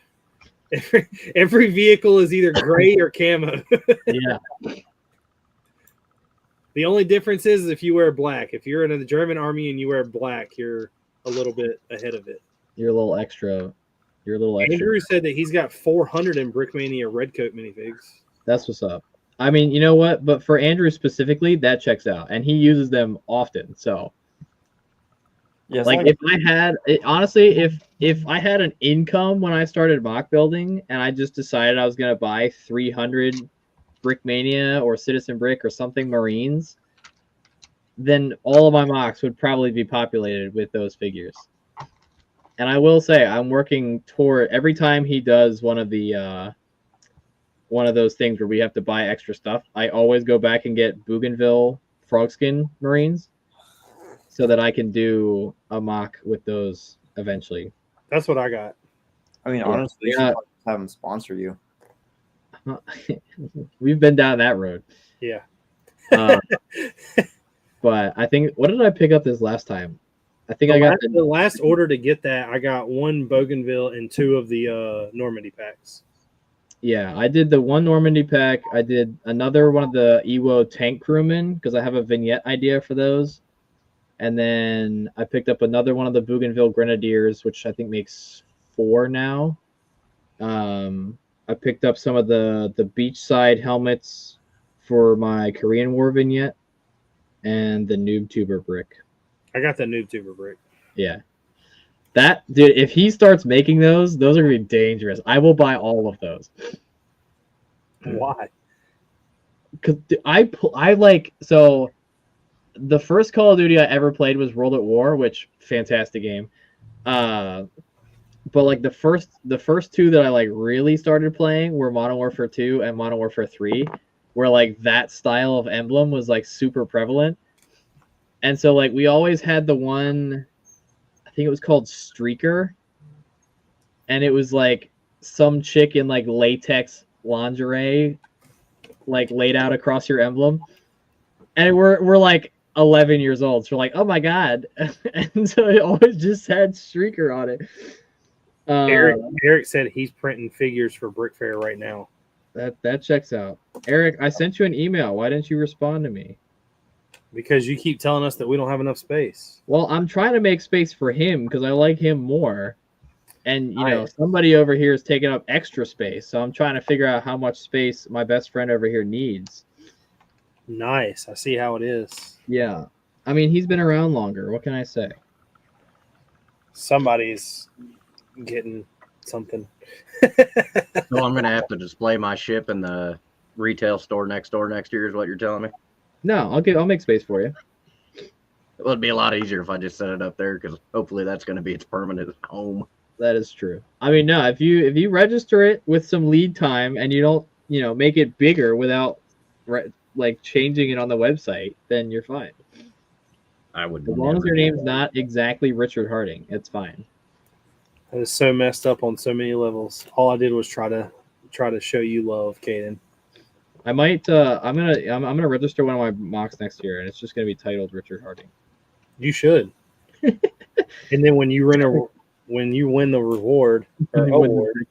Every vehicle is either gray or camo. Yeah. The only difference is if you wear black. If you're in the German army and you wear black, you're a little bit ahead of it. You're a little extra. Andrew said that he's got 400 in Brickmania Redcoat minifigs. That's what's up. I mean, you know what? But for Andrew specifically, that checks out, and he uses them often. So, Yeah, like if I had honestly, if I had an income when I started mock building, and I just decided I was gonna buy 300 Brickmania or Citizen Brick or something Marines, then all of my mocks would probably be populated with those figures. And I will say, I'm working toward every time he does one of those things where we have to buy extra stuff. I always go back and get Bougainville Frogskin Marines so that I can do a mock with those eventually. That's what I got. I mean, honestly, you should have them sponsor you. We've been down that road. Yeah. But I think, what did I pick up this last time? I think I got the last order to get that. I got 1 Bougainville and 2 of the Normandy packs. Yeah, I did the 1 Normandy pack. I did another one of the Ewo tank crewmen because I have a vignette idea for those. And then I picked up another one of the Bougainville Grenadiers, which I think makes 4 now. I picked up some of the beachside helmets for my Korean War vignette and the Noob Tuber brick. I got the Noob Tuber brick. Yeah. That dude, if he starts making those are gonna be dangerous. I will buy all of those. Why? Because I like, so the first Call of Duty I ever played was World at War, which fantastic game. But like the first 2 that I like really started playing were Modern Warfare 2 and Modern Warfare 3, where like that style of emblem was like super prevalent. And so like we always had the one, I think it was called Streaker, and it was like some chick in like latex lingerie like laid out across your emblem. And we're like 11 years old, so we're like, oh my god. And so it always just had Streaker on it. Eric said he's printing figures for Brickfair right now. That checks out. Eric, I sent you an email. Why didn't you respond to me? Because you keep telling us that we don't have enough space. Well, I'm trying to make space for him because I like him more. And, you know, somebody over here is taking up extra space. So I'm trying to figure out how much space my best friend over here needs. Nice. I see how it is. Yeah. I mean, he's been around longer. What can I say? Somebody's getting something. So I'm going to have to display my ship in the retail store next door next year is what you're telling me? No, I'll make space for you. It would be a lot easier if I just set it up there because hopefully that's going to be its permanent home. That is true. I mean, no, if you register it with some lead time and you don't, you know, make it bigger without like changing it on the website, then you're fine. I would. As long as your name's not exactly Richard Harding, it's fine. That is so messed up on so many levels. All I did was try to show you love, Caden. I might. I'm gonna register one of my mocks next year, and it's just gonna be titled Richard Harding. You should. And then when you win the reward or award,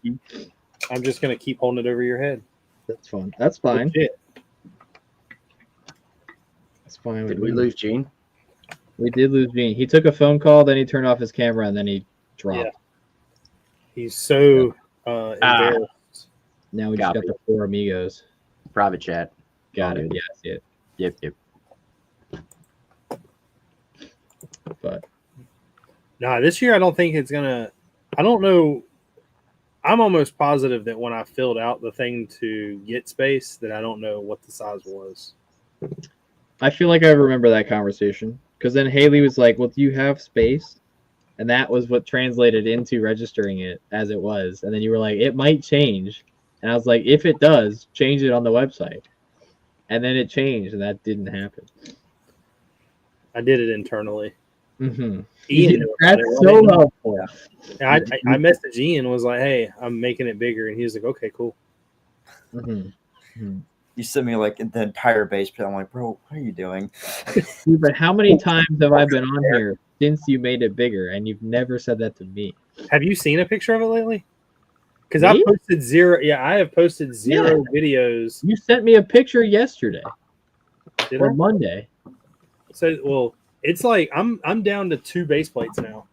I'm just gonna keep holding it over your head. That's fun. That's fine. Legit. That's fine. Did we lose Gene? We did lose Gene. He took a phone call, then he turned off his camera, and then he dropped. Yeah. He's so embarrassed. Now we just got the 4 amigos. Private chat. Got it. Yeah, I see it. Yep. But nah, this year I don't think it's gonna. I don't know. I'm almost positive that when I filled out the thing to get space, that I don't know what the size was. I feel like I remember that conversation because then Haley was like, "Well, do you have space?" And that was what translated into registering it as it was. And then you were like, "It might change," and I was like, "If it does, change it on the website." And then it changed, and that didn't happen. I did it internally. Mm-hmm. Ian knew about That's it. so helpful. I messaged Ian, was like, "Hey, I'm making it bigger," and he was like, "Okay, cool." Mm-hmm. You sent me like the entire base plate. I'm like, bro, what are you doing? Dude, but how many times have I been on here since you made it bigger, and you've never said that to me? Have you seen a picture of it lately? Because Me? I posted zero. Yeah, I have posted zero videos. You sent me a picture yesterday Did or I? Monday. So, well, it's like I'm down to 2 base plates now.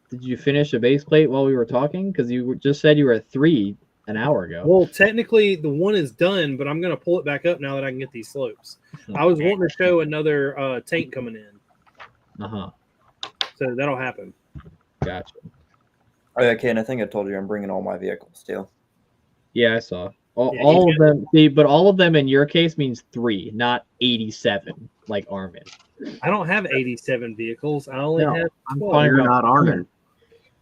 Did you finish a base plate while we were talking? Because just said you were at 3 an hour ago. Well, technically, the one is done, but I'm gonna pull it back up now that I can get these slopes. I was wanting to show another tank coming in. Uh-huh. So that'll happen. Gotcha. Oh, yeah, okay, and I think I told you I'm bringing all my vehicles too. Yeah, I saw. Yeah, All of them. See, but all of them in your case means 3, not 87, like Armin. I don't have 87 vehicles. I only have I'm 12. talking You're about not Armin.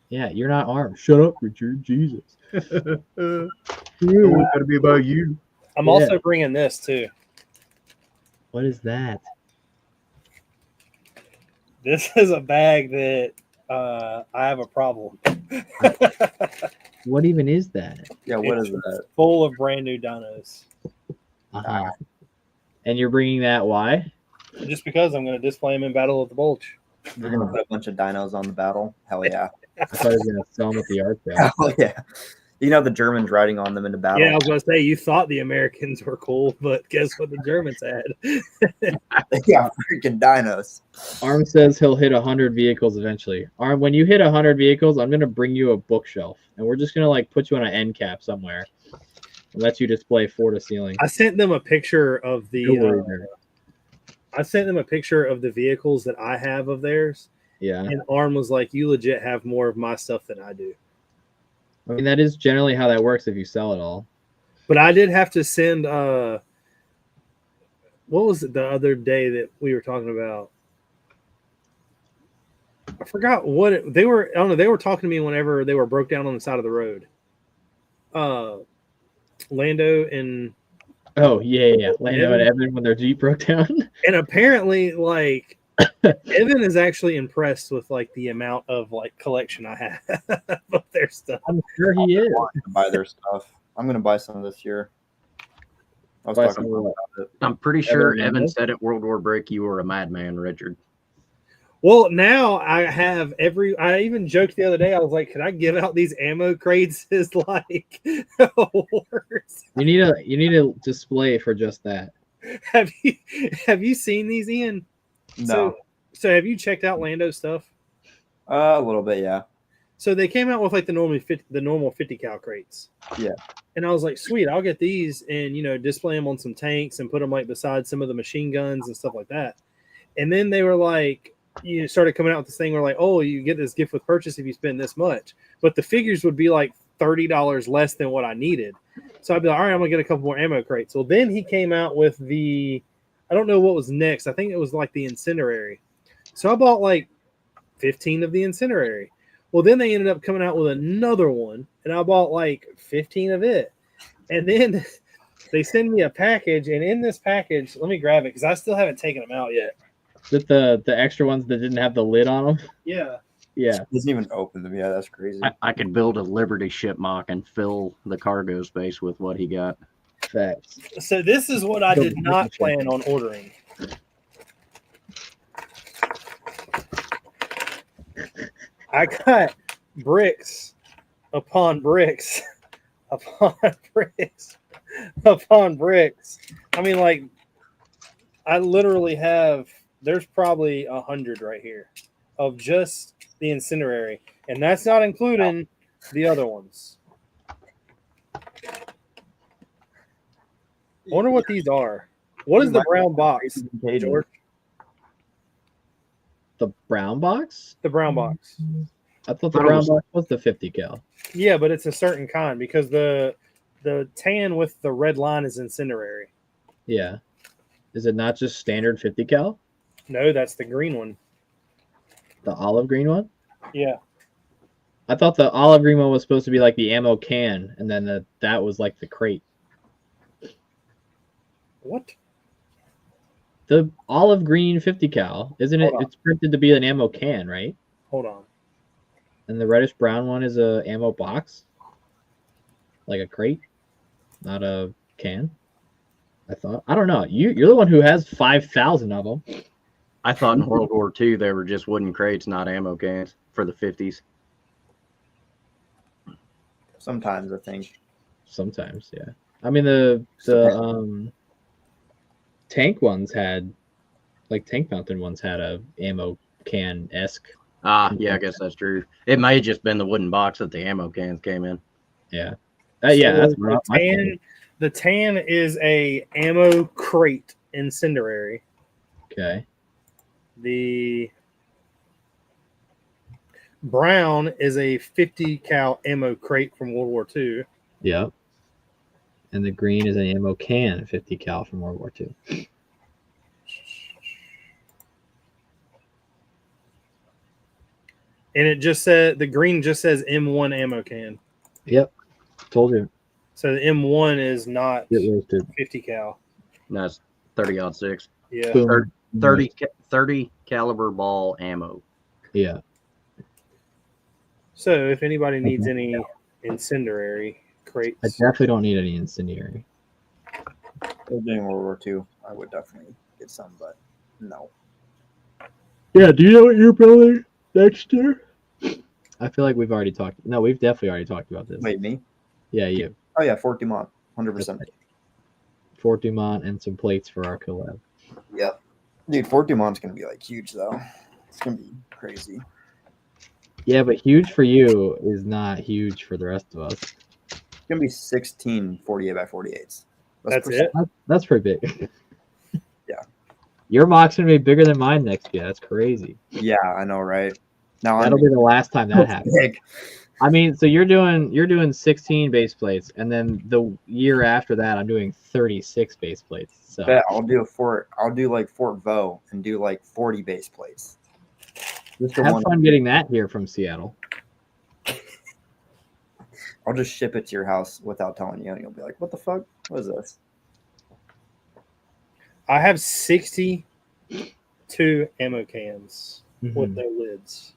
Yeah, you're not armed. Shut up, Richard. Jesus. It's gotta be about you. I'm Yeah. also bringing this too. What is that? This is a bag that I have a problem. What even is that? Yeah, what is that? Full of brand new dynos. Uh-huh. And you're bringing that? Why? Just because I'm going to display them in Battle of the Bulge. You're gonna put a bunch of dinos on the battle? Hell yeah. I thought I was gonna sell them at the art sale. Hell yeah. You know the Germans riding on them into battle. Yeah, I was going to say, you thought the Americans were cool, but guess what the Germans had? Yeah, freaking dinos. Arm says he'll hit 100 vehicles eventually. Arm, when you hit 100 vehicles, I'm gonna bring you a bookshelf, and we're just gonna like put you on an end cap somewhere and let you display floor to ceiling. I sent them a picture of the. I sent them a picture of the vehicles that I have of theirs, Yeah, and Arm was like, "You legit have more of my stuff than I do." I mean that is generally how that works if you sell it all. But I did have to send. What was it the other day that we were talking about? I forgot what they were. I don't know. They were talking to me whenever they were broke down on the side of the road. Lando and Oh yeah. Lando and Evan when their Jeep broke down. and apparently like Evan is actually impressed with like the amount of like collection I have of their stuff. I'm sure he is. I want to buy their stuff. I'm gonna buy some this year. I was Buy talking some about what? it. I'm pretty sure Evan Evan said at World War Brick you were a madman, Richard. Well, now I have I even joked the other day. I was like, "Could I give out these ammo crates as like awards?" You need a display for just that. Have you seen these, Ian? No. So have you checked out Lando's stuff? A little bit, yeah. So they came out with like the normal 50 cal crates. Yeah. And I was like, sweet, I'll get these and display them on some tanks and put them like beside some of the machine guns and stuff like that. And then they were like, started coming out with this thing where like, oh, you get this gift with purchase if you spend this much. But the figures would be like $30 less than what I needed. So I'd be like, all right, I'm gonna get a couple more ammo crates. Well, then he came out with I don't know what was next. I think it was like the incinerary. So I bought like 15 of the incinerary. Well, then they ended up coming out with another one, and I bought like 15 of it. And then they send me a package, and in this package, let me grab it because I still haven't taken them out yet. With the extra ones that didn't have the lid on them. Yeah. Yeah. It doesn't even open them. Yeah, that's crazy. I could build a Liberty ship mock and fill the cargo space with what he got. Facts. So this is what I did not plan on ordering. I got bricks upon bricks upon bricks upon bricks. I mean, like, I literally have, there's probably 100 right here of just the incinerary, and that's not including the other ones. I wonder what these are. What is the brown box, George? The brown box? The brown box. I thought the brown box was the 50 cal. Yeah, but it's a certain kind because the tan with the red line is incinerary. Yeah. Is it not just standard 50 cal? No, that's the green one. The olive green one? Yeah. I thought the olive green one was supposed to be like the ammo can, and then that was like the crate. What? The olive green 50 cal, isn't it? Hold on. It's printed to be an ammo can, right? Hold on. And the reddish brown one is a ammo box, like a crate, not a can. I thought. I don't know. You're the one who has 5,000 of them. I thought in World War II they were just wooden crates, not ammo cans for the 50s. Sometimes I think. Sometimes, yeah. I mean the tank ones had, like Tank Mountain ones had a ammo can esque. Yeah, I guess that's true. It may have just been the wooden box that the ammo cans came in. Yeah. Yeah, that's the tan. The tan is a ammo crate incendiary. okay. The brown is a 50 cal ammo crate from World War II. Yep. And the green is an ammo can 50 cal from World War II. And it just said the green just says M1 ammo can. Yep. Told you. So the M1 is not Get roasted. 50 cal. No, that's 30-06. Yeah. Boom. 30 caliber ball ammo. Yeah. So if anybody needs any incendiary crates, I definitely don't need any incendiary. During World War II, I would definitely get some, but no. Yeah, do you know what you're building next year? I feel like we've already talked. No, we've definitely already talked about this. Wait, me? Yeah, you. Oh yeah, Fort Dumont, 100%. Fort Dumont and some plates for our collab. Yep. Dude, Fort Dumont's gonna be like huge though. It's gonna be crazy. Yeah, but huge for you is not huge for the rest of us. It's gonna be 16 48 by 48s. that's it. That's pretty big. Yeah. Your mock's gonna be bigger than mine next year. That's crazy. Yeah, I know, right? Now That'll be the last time that happens. big. I mean, so you're doing 16 base plates, and then the year after that, I'm doing 36 base plates. So Bet I'll do like Fort Vaux and do like 40 base plates. Just the have one. fun getting that here from Seattle. I'll just ship it to your house without telling you, and you'll be like, "What the fuck? What is this?" I have 62 ammo cans with Mhm. no lids.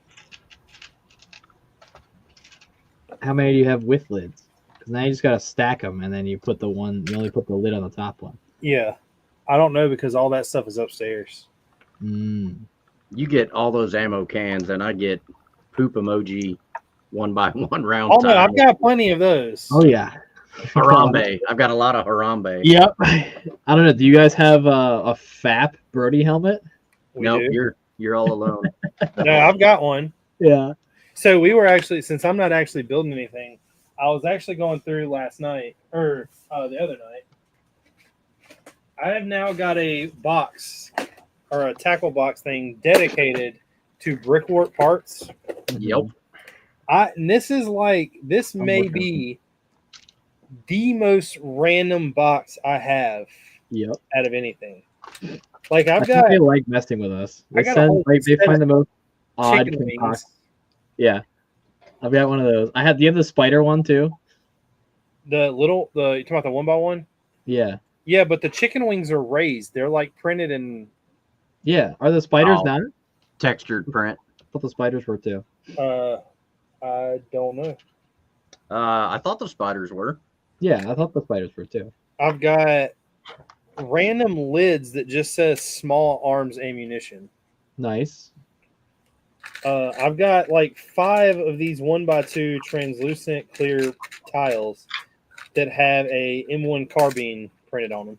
How many do you have with lids? Because now you just gotta stack them, and then you only put the lid on the top one. Yeah. I don't know because all that stuff is upstairs. Mm. You get all those ammo cans, and I get poop emoji 1x1 round. Oh no, tile. I've got plenty of those. Oh yeah. Harambe. I've got a lot of Harambe. Yep. I don't know. Do you guys have a FAP Brody helmet? We Nope, do. you're all alone. No, I've got one. Yeah. So we were actually, since I'm not actually building anything, I was actually going through last night or the other night. I have now got a box or a tackle box thing dedicated to brickwork parts. Yep. And this is like this may be the most random box I have Yep. out of anything. Like I've I think got they like messing with us. I They got a send, whole like they set find the most of odd chicken concoct. wings. Yeah. I've got one of those. Do you have the spider one too? You talking about the 1x1? Yeah. Yeah, but the chicken wings are raised. They're like printed in Yeah. Are the spiders Oh. not? Textured print. I thought the spiders were too. I don't know. I thought the spiders were. Yeah, I thought the spiders were too. I've got random lids that just says small arms ammunition. Nice. I've got like 5 of these 1x2 translucent clear tiles that have a M1 carbine printed on them.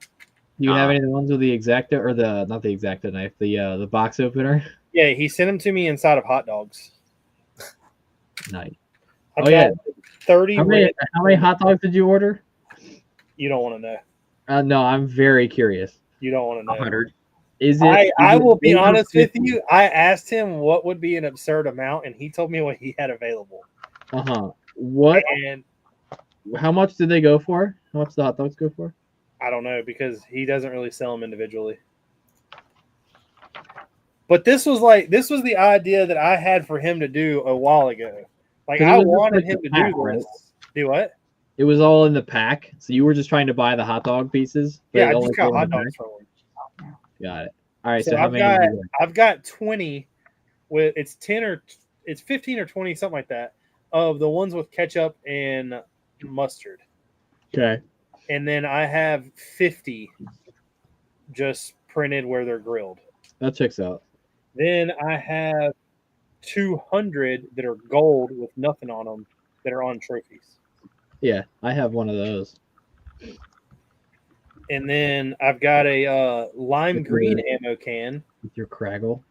Do you have any of the ones with the Exacta or not the Exacta knife, the box opener? Yeah, he sent them to me inside of hot dogs. Nice. I've Oh, yeah. got 30 How many hot dogs did you order? You don't want to know. No, I'm very curious. You don't want to know. 100. Is it? I will be over honest with 50? you. I asked him what would be an absurd amount, and he told me what he had available. What? And How much did they go for? How much did the hot dogs go for? I don't know because he doesn't really sell them individually. But this was the idea that I had for him to do a while ago. Like 'Cause it I was just wanted like him the to pack, do right? this. Do what? It was all in the pack, so you were just trying to buy the hot dog pieces. but Yeah, it I only just got came in hot the dogs pack? from him. Got it. All right. So So, how many? I've got 20 with it's 15 or 20, something like that, of the ones with ketchup and mustard. Okay. And then I have 50 just printed where they're grilled. That checks out. Then I have 200 that are gold with nothing on them that are on trophies. Yeah, I have one of those. And then I've got a lime green ammo can. With your Craggle.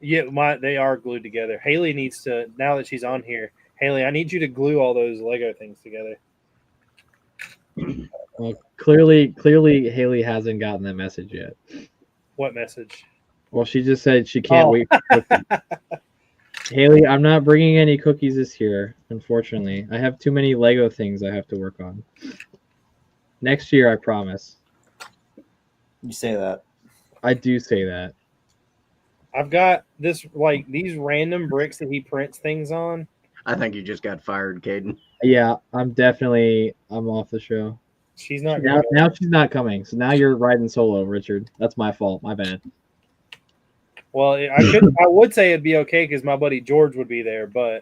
Yeah, they are glued together. Haley needs to, now that she's on here, Haley, I need you to glue all those Lego things together. Well, clearly, Haley hasn't gotten that message yet. What message? Well, she just said she can't wait for cookies. Haley, I'm not bringing any cookies this year, unfortunately. I have too many Lego things I have to work on. Next year, I promise. You say that. I do say that. I've got these random bricks that he prints things on. I think you just got fired, Caden. Yeah, I'm off the show. She's not now she's not coming. So now you're riding solo, Richard. That's my fault. My bad. Well, I would say it'd be okay because my buddy George would be there, but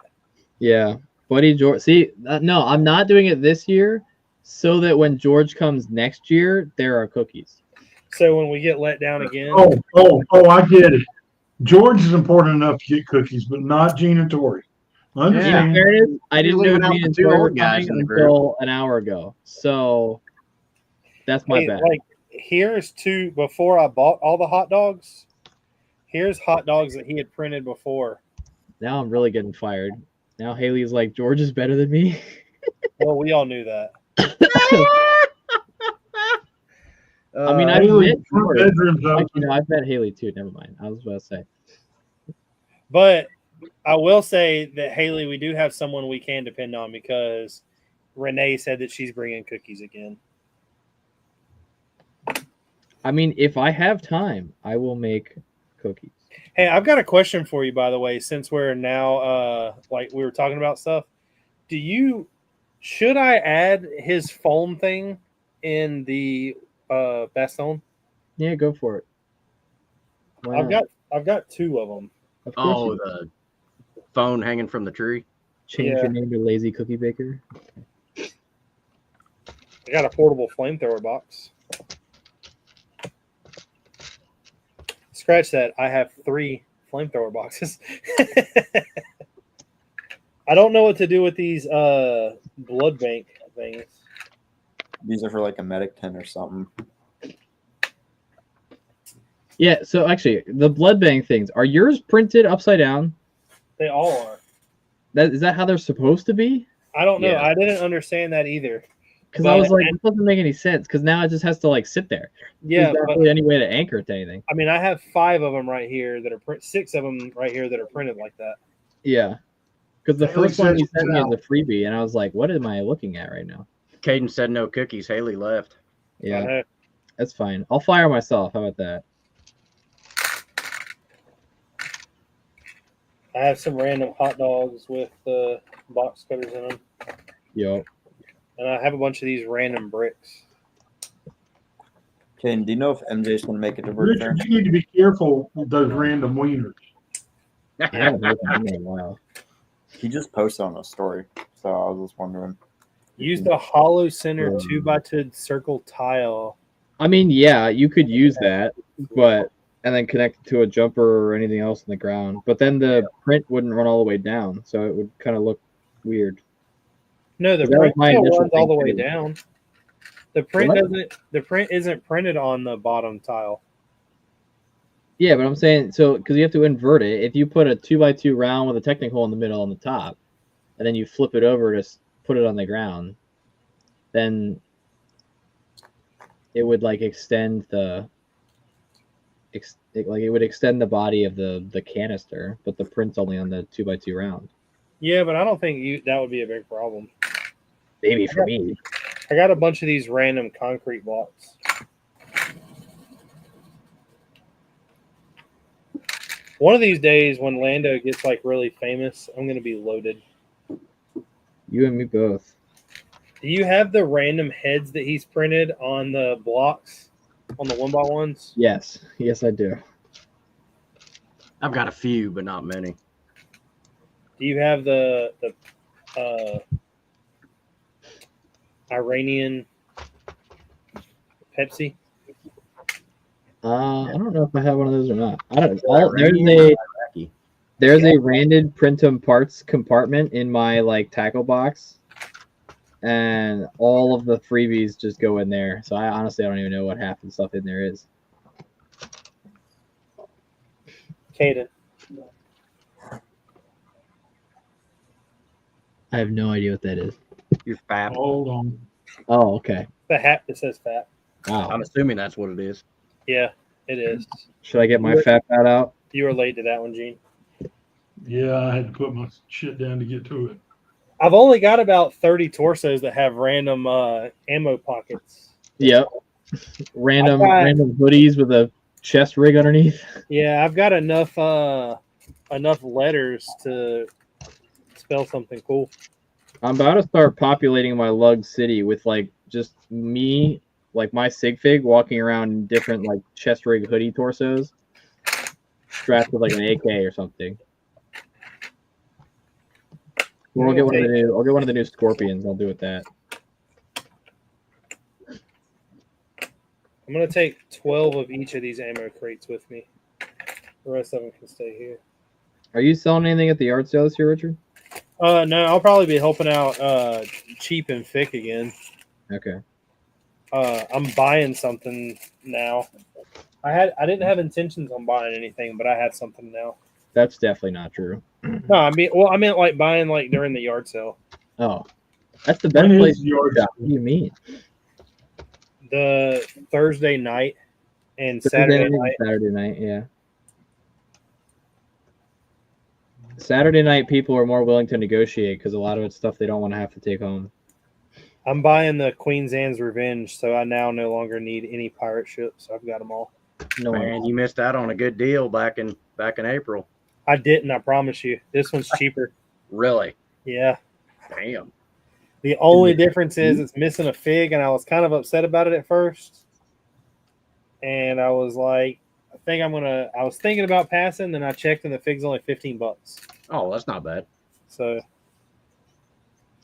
yeah, buddy George. See, no, I'm not doing it this year, so that when George comes next year, there are cookies. So when we get let down again. I get it. George is important enough to get cookies, but not Gina Tori. Understand? Yeah. I didn't know Leaving out the two old guys in the group until an hour ago, so that's my bad. Like, here's two before I bought all the hot dogs. Here's hot dogs that he had printed before. Now I'm really getting fired. Now Haley's like, George is better than me. Well, we all knew that. I mean, I've met Haley too. Never mind. I was about to say. But I will say that Haley, we do have someone we can depend on because Renee said that she's bringing cookies again. I mean, if I have time, I will make cookies. Hey, I've got a question for you, by the way, since we're now like we were talking about stuff. Should I add his foam thing in the Baston? Yeah, go for it. I've got two of them. Of course the phone hanging from the tree. Change your name to Lazy Cookie Baker. I got a portable flamethrower box. Scratch that. I have 3 flamethrower boxes. I don't know what to do with these blood bank things. These are for like a medic tent or something. Yeah, so actually, the blood bank things, are yours printed upside down? They all are. Is that how they're supposed to be? I don't know. Yeah. I didn't understand that either. Because I was like, it doesn't make any sense. Because now it just has to like sit there. Yeah, there's not really any way to anchor it to anything. I mean, I have 5 of them right here that are 6 of them right here that are printed like that. Yeah, because the Haley first one you says sent me no. is a freebie, and I was like, what am I looking at right now? Caden said no cookies. Haley left. Yeah, that's fine. I'll fire myself. How about that? I have some random hot dogs with box cutters in them. Yo. And I have a bunch of these random bricks. Caden, do you know if MJ's going to make it to Richard, Brickfair? you need to be careful with those random wieners. I haven't heard from him in a while. He just posted on a story, so I was just wondering. Use the hollow center 2x2 circle tile. I mean, yeah, you could use that, and then connect it to a jumper or anything else in the ground. But then the print wouldn't run all the way down, so it would kind of look weird. No, the That was print my still initial runs all the thing, way too. down. The print What? doesn't. The print isn't printed on the bottom tile. Yeah, but I'm saying, so, because you have to invert it. If you put a 2x2 round with a technic hole in the middle on the top, and then you flip it over to put it on the ground, then it would, like, extend the... it would extend the body of the canister, but the print's only on the 2x2 round. Yeah, but I don't think that would be a big problem. Maybe for me. I got a bunch of these random concrete blocks. One of these days, when Lando gets like really famous, I'm gonna be loaded. You and me both. Do you have the random heads that he's printed on the blocks? on the 1x1s? Yes, I do. I've got a few, but not many. Do you have the Iranian Pepsi? I don't know if I have one of those or not. I don't. Iranian or Iraqi? There's a random Printum parts compartment in my like tackle box, and all of the freebies just go in there. So I honestly don't even know what half of the stuff in there is. Caden. I have no idea what that is. You're fat. Hold on. Oh, okay. The hat that says fat. Wow. I'm assuming that's what it is. Yeah, it is. Should I get my fat pad out? You were late to that one, Gene. Yeah, I had to put my shit down to get to it. I've only got about 30 torsos that have random ammo pockets. Yep. Random got- random hoodies with a chest rig underneath. Yeah, I've got enough letters to spell something cool. I'm about to start populating my lug city with like just me, like my sig fig walking around in different like chest rig hoodie torsos, strapped with like an AK or something. Or I'll get one of the new Scorpions. I'll do with that. I'm gonna take 12 of each of these ammo crates with me. The rest of them can stay here. Are you selling anything at the yard sale this year, Richard? No, I'll probably be helping out Cheap and Fick again. Okay. I'm buying something now. I didn't have intentions on buying anything, but I have something now. That's definitely not true. No, I meant like buying like during the yard sale. Oh, that's the best When place is to yard shop. sale? What do you mean? The Thursday night and Saturday night. Saturday night, yeah. Saturday night, people are more willing to negotiate because a lot of it's stuff they don't want to have to take home. I'm buying the Queen's Anne's Revenge, so I now no longer need any pirate ships. I've got them all. No one. Man, you missed out on a good deal back in April. I didn't. I promise you. This one's cheaper. Really? Yeah. Damn. The only difference is it's missing a fig, and I was kind of upset about it at first. And I was like, I was thinking about passing, then I checked, and the fig's only $15. Oh, that's not bad. So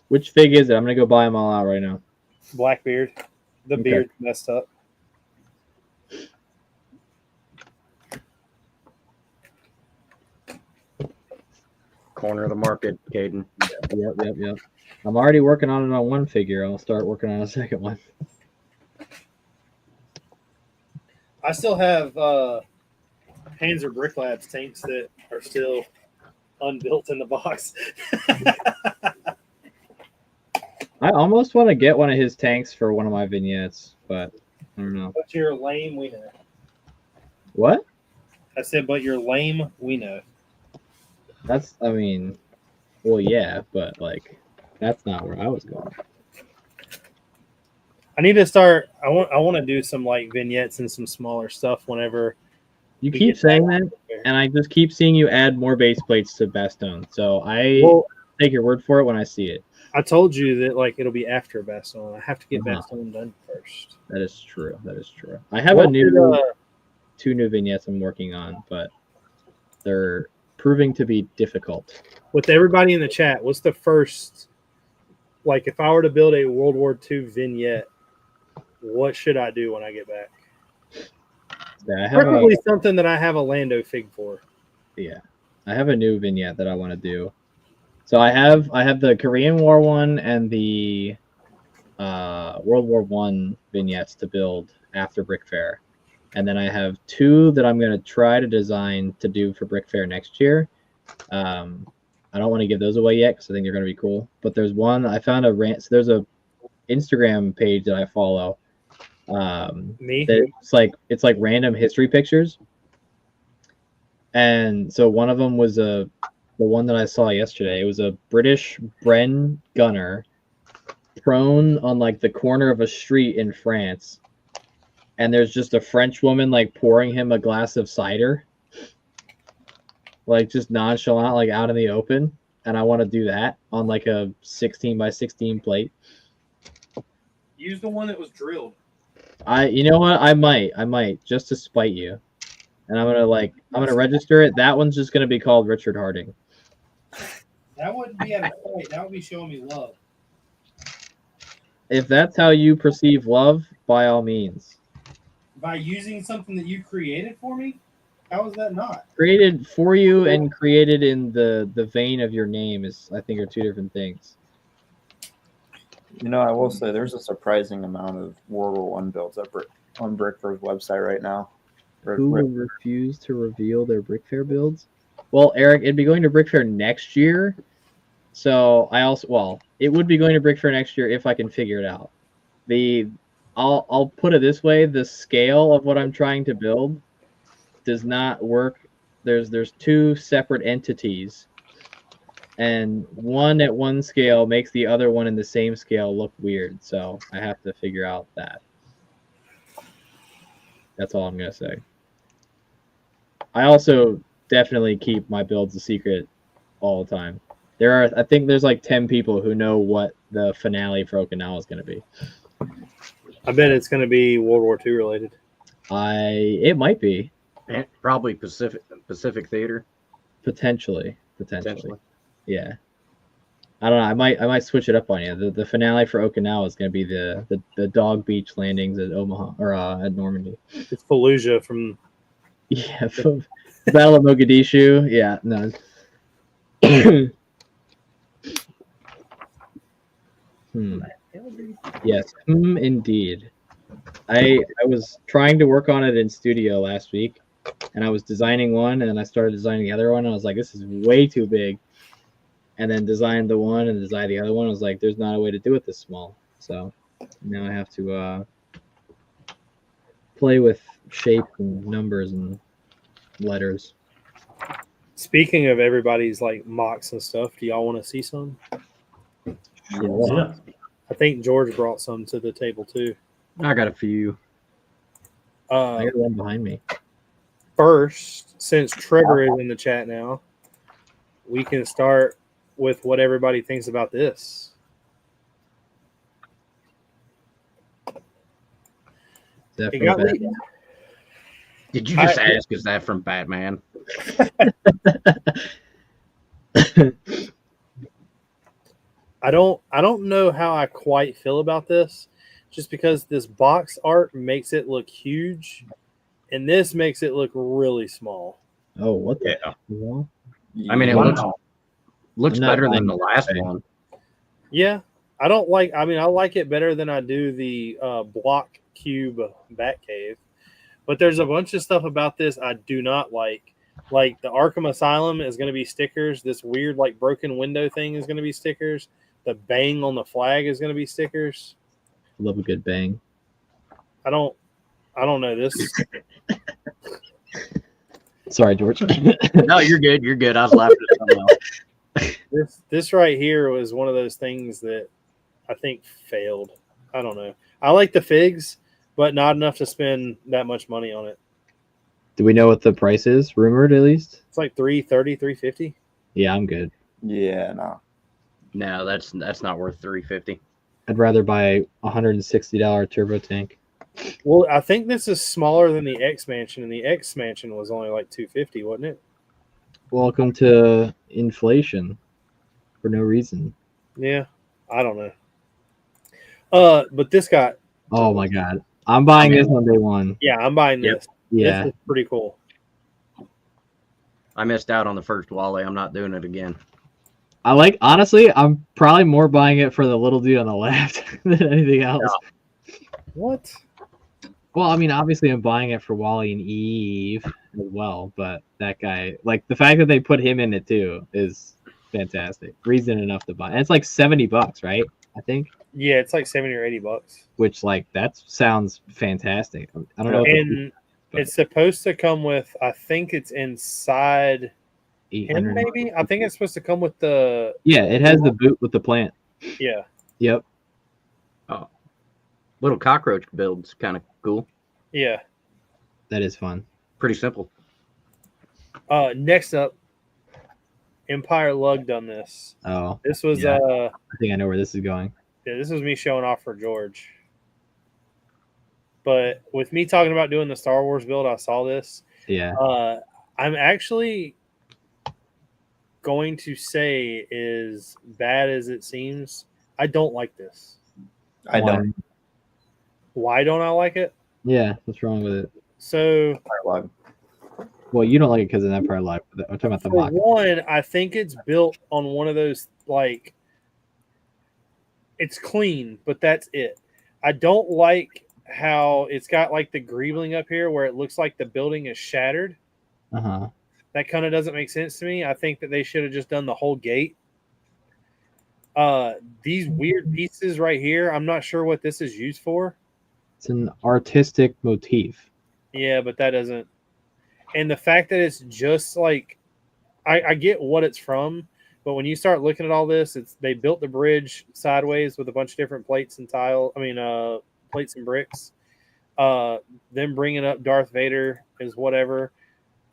Which fig is it? I'm gonna go buy them all out right now. Blackbeard, the Okay. beard's messed up. Corner of the market, Caden. Yep. I'm already working on it on one figure. I'll start working on a second one. I still have Panzer Brick Labs tanks that are still unbuilt in the box. I almost want to get one of his tanks for one of my vignettes, but I don't know. But you're lame, we know. What? I said, but you're lame, we know. Well, yeah, but like, that's not where I was going. I need to start. I want to do some like vignettes and some smaller stuff whenever. You we keep get saying back that, up there. and I just keep seeing you add more base plates to Bastogne. So I Well, take your word for it when I see it. I told you that like it'll be after Bastogne. I have to get Uh-huh. Bastogne done first. That is true. I have What two new vignettes I'm working on, but they're proving to be difficult. with everybody in the chat, what's the first? Like, if I were to build a World War II vignette, what should I do when I get back? Yeah, I have Preferably something that I have a Lando fig for. I have a new vignette that I want to do. So I have the Korean War one and the World War One vignettes to build after Brickfair, and then I have two that I'm going to try to design to do for Brickfair next year. I don't want to give those away yet because I think they're going to be cool. But there's one I found so there's a Instagram page that I follow. Me? It's like random history pictures, and so one of them was the one that I saw yesterday. It was a British Bren gunner prone on like the corner of a street in France, and there's just a French woman like pouring him a glass of cider, like just nonchalant, like out in the open. And I want to do that on like a 16 by 16 plate. Use the one that was drilled. You know what? I might just to spite you, and I'm gonna register it. That one's just gonna be called Richard Harding. That wouldn't be at a point. That would be showing me love. If that's how you perceive love, by all means. By using something that you created for me? How is that not? Created for you and created in the vein of your name is, I think, are two different things. You know, I will say there's a surprising amount of World War I builds up on Brickfair's website right now. Who will refuse to reveal their Brickfair builds? Well, Eric, it'd be going to Brickfair next year. So it would be going to Brickfair next year if I can figure it out. I'll put it this way: the scale of what I'm trying to build does not work. There's two separate entities, and one at one scale makes the other one in the same scale look weird. So I have to figure out that. That's all I'm gonna say. I also definitely keep my builds a secret all the time. I think there's like 10 people who know what the finale for Okinawa is going to be. I bet it's going to be World War II related. It might be. Probably Pacific Theater. Potentially. Yeah. I don't know. I might switch it up on you. The finale for Okinawa is going to be the Dog Beach landings at Omaha or at Normandy. It's Fallujah from. Yeah, from the Battle of Mogadishu. Yeah, no. Yes, indeed. I was trying to work on it in studio last week, and I was designing one, and then I started designing the other one, and I was like, this is way too big. And then designed the one and designed the other one. I was like, there's not a way to do it this small. So now I have to play with shapes and numbers and letters. Speaking of everybody's like mocks and stuff, do y'all want to see some? Yeah. I think George brought some to the table too. I got a few. I got one behind me. First, since Trevor is in the chat now, we can start with what everybody thinks about this. Did you just ask, is that from Batman? I don't know how I quite feel about this, just because this box art makes it look huge, and this makes it look really small. Oh, what the hell? I mean, it looks better than the last one. Yeah, I like it better than I do the block cube Batcave, but there's a bunch of stuff about this I do not like. Like the Arkham Asylum is going to be stickers. This weird like broken window thing is going to be stickers. The bang on the flag is going to be stickers. Love a good bang. I don't know this. Sorry, George. No, you're good. You're good. I was laughing at something else. This right here was one of those things that I think failed. I don't know. I like the figs, but not enough to spend that much money on it. Do we know what the price is? Rumored, at least. It's like $330, $350. Yeah, I'm good. Yeah, no. No, that's not worth $350. I'd rather buy $160 turbo tank. Well, I think this is smaller than the X Mansion, and the X Mansion was only like $250, wasn't it? Welcome to inflation for no reason. Yeah, I don't know. But this got. Oh my god, I'm buying this on day one. Yeah, I'm buying this. Yeah, this is pretty cool. I missed out on the first Wally. I'm not doing it again. Honestly, I'm probably more buying it for the little dude on the left than anything else. Yeah. What? Well, I mean, obviously I'm buying it for Wally and Eve as well, but that guy, like the fact that they put him in it too is fantastic. Reason enough to buy. And it's like $70, right? I think. Yeah, it's like $70 or $80. Which that sounds fantastic. I don't know. And it's supposed to come with, I think it's inside him, maybe? I think it's supposed to come with the... Yeah, it has the boot with the plant. Yeah. Yep. Oh. Little cockroach build's kind of cool. Yeah. That is fun. Pretty simple. Next up, Empire Lug done this. Oh. This was... yeah. I think I know where this is going. Yeah, this was me showing off for George. But with me talking about doing the Star Wars build, I saw this. Yeah. I'm actually going to say, as bad as it seems, I don't like this. I don't. Why don't I like it? Yeah, what's wrong with it? So, Well, you don't like it because of Empire Live. I'm talking about the for mock. one, I think it's built on one of those, like, it's clean, but that's it. I don't like how it's got like the greebling up here where it looks like the building is shattered. Uh-huh. That kind of doesn't make sense to me. I think that they should have just done the whole gate. These weird pieces right here, I'm not sure what this is used for. It's an artistic motif. Yeah, but that doesn't. And the fact that it's just like, I get what it's from, but when you start looking at all this, they built the bridge sideways with a bunch of different plates and plates and bricks. Them bringing up Darth Vader is whatever.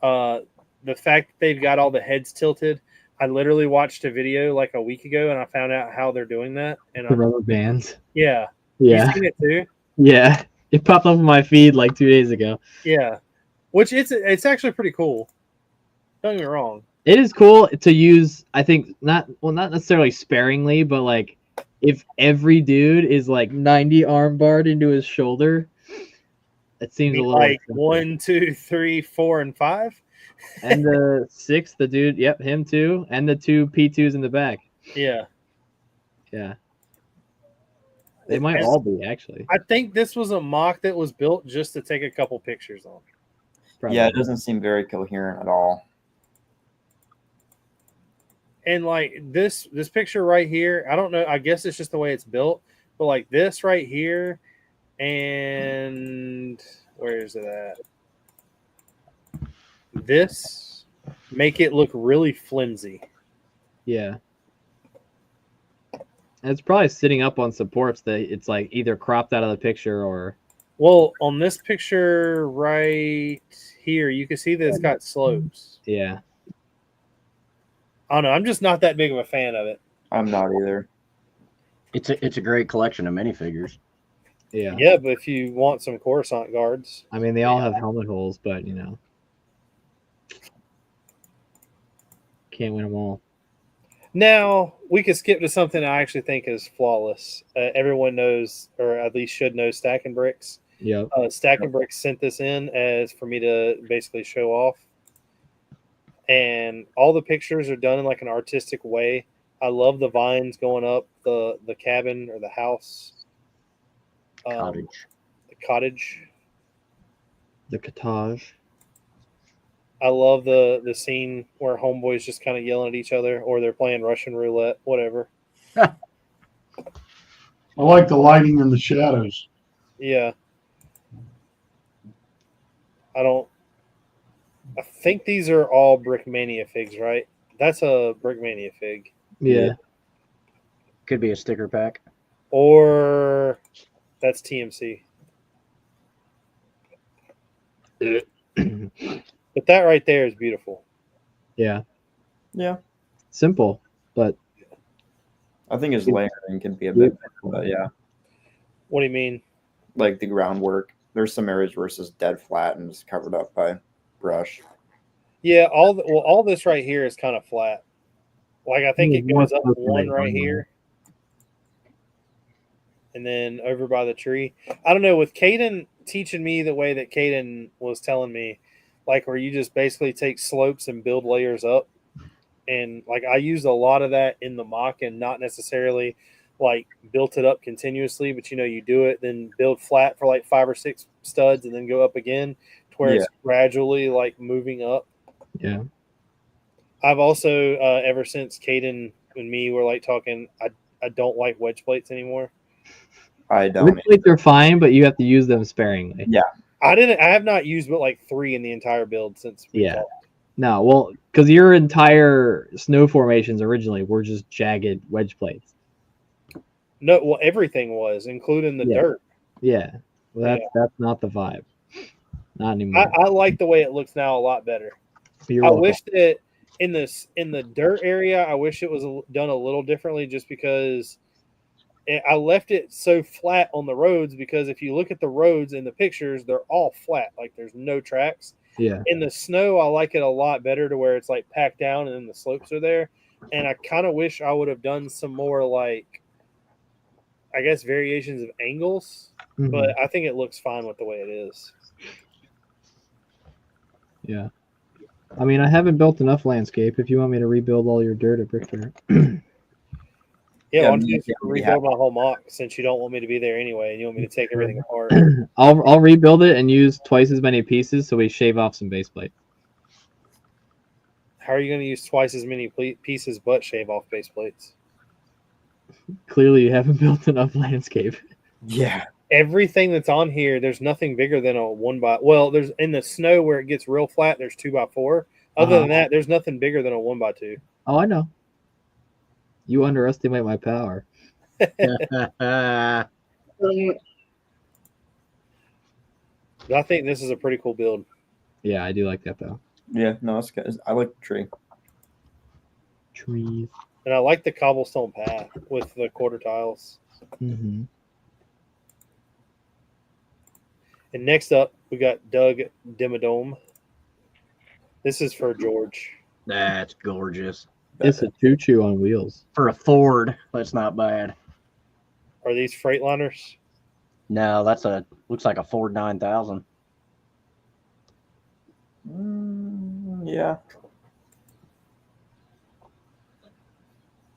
The fact that they've got all the heads tilted. I literally watched a video like a week ago, and I found out how they're doing that. And The rubber bands. yeah, Yeah. you seen it too? Yeah. It popped up on my feed like 2 days ago. Yeah, which it's actually pretty cool. Don't get me wrong. It is cool to use, I think, not necessarily sparingly, but like if every dude is like 90 arm barred into his shoulder, it seems a little like excessive. 1, 2, 3, 4, and 5. And the 6th, the dude, yep, him too, and the 2 P2s in the back. Yeah. Yeah. They might all be, actually. I think this was a mock that was built just to take a couple pictures on. Probably. Yeah, it doesn't seem very coherent at all. And like this picture right here, I don't know. I guess it's just the way it's built. But like this right here, and where is it at? This make it look really flimsy. Yeah. And it's probably sitting up on supports that it's like either cropped out of the picture or. Well, on this picture right here, you can see that it's got slopes. Yeah. I don't know. I'm just not that big of a fan of it. I'm not either. It's a great collection of minifigures. Yeah. Yeah, but if you want some Coruscant guards, I mean, they all have helmet holes, but you know, can't win them all. now we could skip to something I actually think is flawless. Everyone knows, or at least should know, Stacking Bricks. Yep. Stacking Bricks sent this in as for me to basically show off, and all the pictures are done in like an artistic way. I love the vines going up the cabin or the house, Cottage. the cottage. The cottage. I love the scene where homeboys just kind of yelling at each other, or they're playing Russian roulette, whatever. I like the lighting and the shadows. Yeah. I think these are all Brickmania figs, right? That's a Brickmania fig. Yeah. Could be a sticker pack. Or that's TMC. But that right there is beautiful. Yeah. Yeah. Simple, but I think his layering can be a bit better, but yeah. What do you mean? Like the groundwork. There's some areas where it's just dead flat and just covered up by brush. Yeah, all this right here is kind of flat. Like I think it goes up one right here. And then over by the tree. I don't know, with Caden teaching me the way that Caden was telling me, like where you just basically take slopes and build layers up. And like I used a lot of that in the mock and not necessarily like built it up continuously, but you know, you do it, then build flat for like 5 or 6 studs and then go up again to where it's gradually like moving up. yeah. I've also, ever since Caden and me were like talking, I don't like wedge plates anymore. I don't. Wedge plates are fine, but you have to use them sparingly. Yeah. I have not used but like 3 in the entire build since we Yeah. talked. No, well, because your entire snow formations originally were just jagged wedge plates. No, well, everything was, including the Yeah. dirt. Yeah. Well, that's not the vibe. Not anymore. I like the way it looks now a lot better. You're I welcome. wish that in the dirt area, I wish it was done a little differently, just because And I left it so flat on the roads because if you look at the roads in the pictures, they're all flat. Like there's no tracks. Yeah. In the snow, I like it a lot better to where it's like packed down and then the slopes are there. And I kind of wish I would have done some more like, I guess, variations of angles. Mhm. But I think it looks fine with the way it is. Yeah. I mean, I haven't built enough landscape. If you want me to rebuild all your dirt at Brickfair. Yeah, Yeah, why don't me- you yeah, we rebuild my whole mock since you don't want me to be there anyway and you want me to take everything apart? I'll rebuild it and use twice as many pieces so we shave off some base plate. How are you going to use twice as many pieces but shave off base plates? Clearly, you haven't built enough landscape. Yeah. Everything that's on here, there's nothing bigger than a 1x. Well, there's in the snow where it gets real flat, there's 2x4. Other than that, there's nothing bigger than a 1x2. Oh, I know. You underestimate my power. But I think this is a pretty cool build. Yeah, I do like that though. Yeah, no, it's good. I like the tree. Trees. And I like the cobblestone path with the quarter tiles. Mm-hmm. And next up, we got Doug Dimmadome. This is for George. That's gorgeous. It's a choo-choo on wheels. For a Ford, that's not bad. Are these Freightliners? No, that's looks like a Ford 9000. Yeah.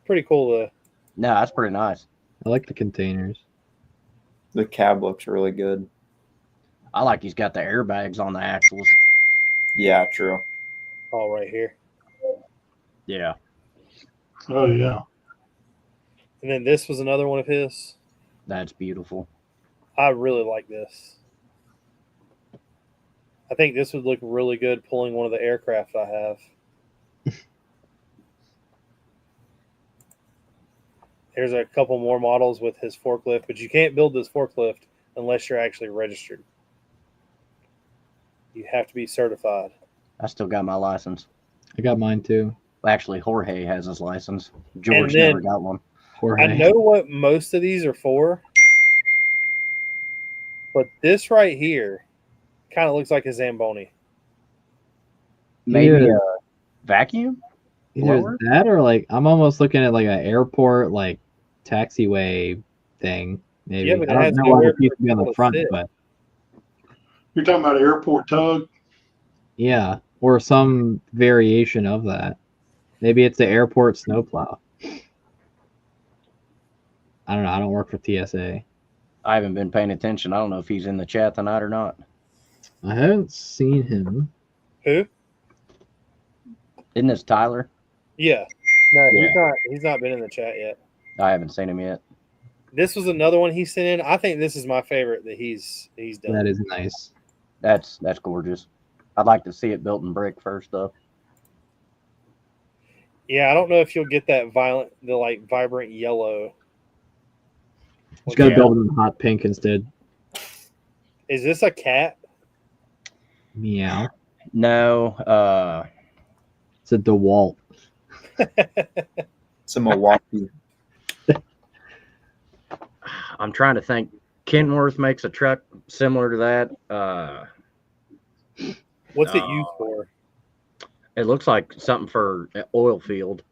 Pretty cool, though. No, that's pretty nice. I like the containers. The cab looks really good. I like he's got the airbags on the axles. Yeah, true. All right here. Yeah. Oh yeah. And then this was another one of his. That's beautiful. I really like this. I think this would look really good pulling one of the aircraft I have. Here's a couple more models with his forklift, but you can't build this forklift unless you're actually registered. You have to be certified. I still got my license. I got mine too. Actually, Jorge has his license. George then- never got one. Jorge. I know what most of these are for, but this right here kind of looks like a Zamboni. Maybe Either- a vacuum? Either blower? that or like I'm almost looking at like an airport like taxiway thing. Maybe Yeah, but it I has don't know why nowhere the piece for would be on the people to front, sit. but You're talking about airport tug? yeah, or some variation of that. Maybe it's the airport snowplow. I don't know. I don't work for TSA. I haven't been paying attention. I don't know if he's in the chat tonight or not. I haven't seen him. Who? Isn't this Tyler? Yeah. No, Yeah. he's not been in the chat yet. I haven't seen him yet. This was another one he sent in. I think this is my favorite that he's done. That is nice. That's gorgeous. I'd like to see it built in brick first, though. Yeah, I don't know if you'll get that vibrant yellow. Just gotta Yeah. build it in hot pink instead. Is this a cat? Meow. No, It's a DeWalt. It's a Milwaukee. I'm trying to think. Kenworth makes a truck similar to that. What's it used for? It looks like something for an oil field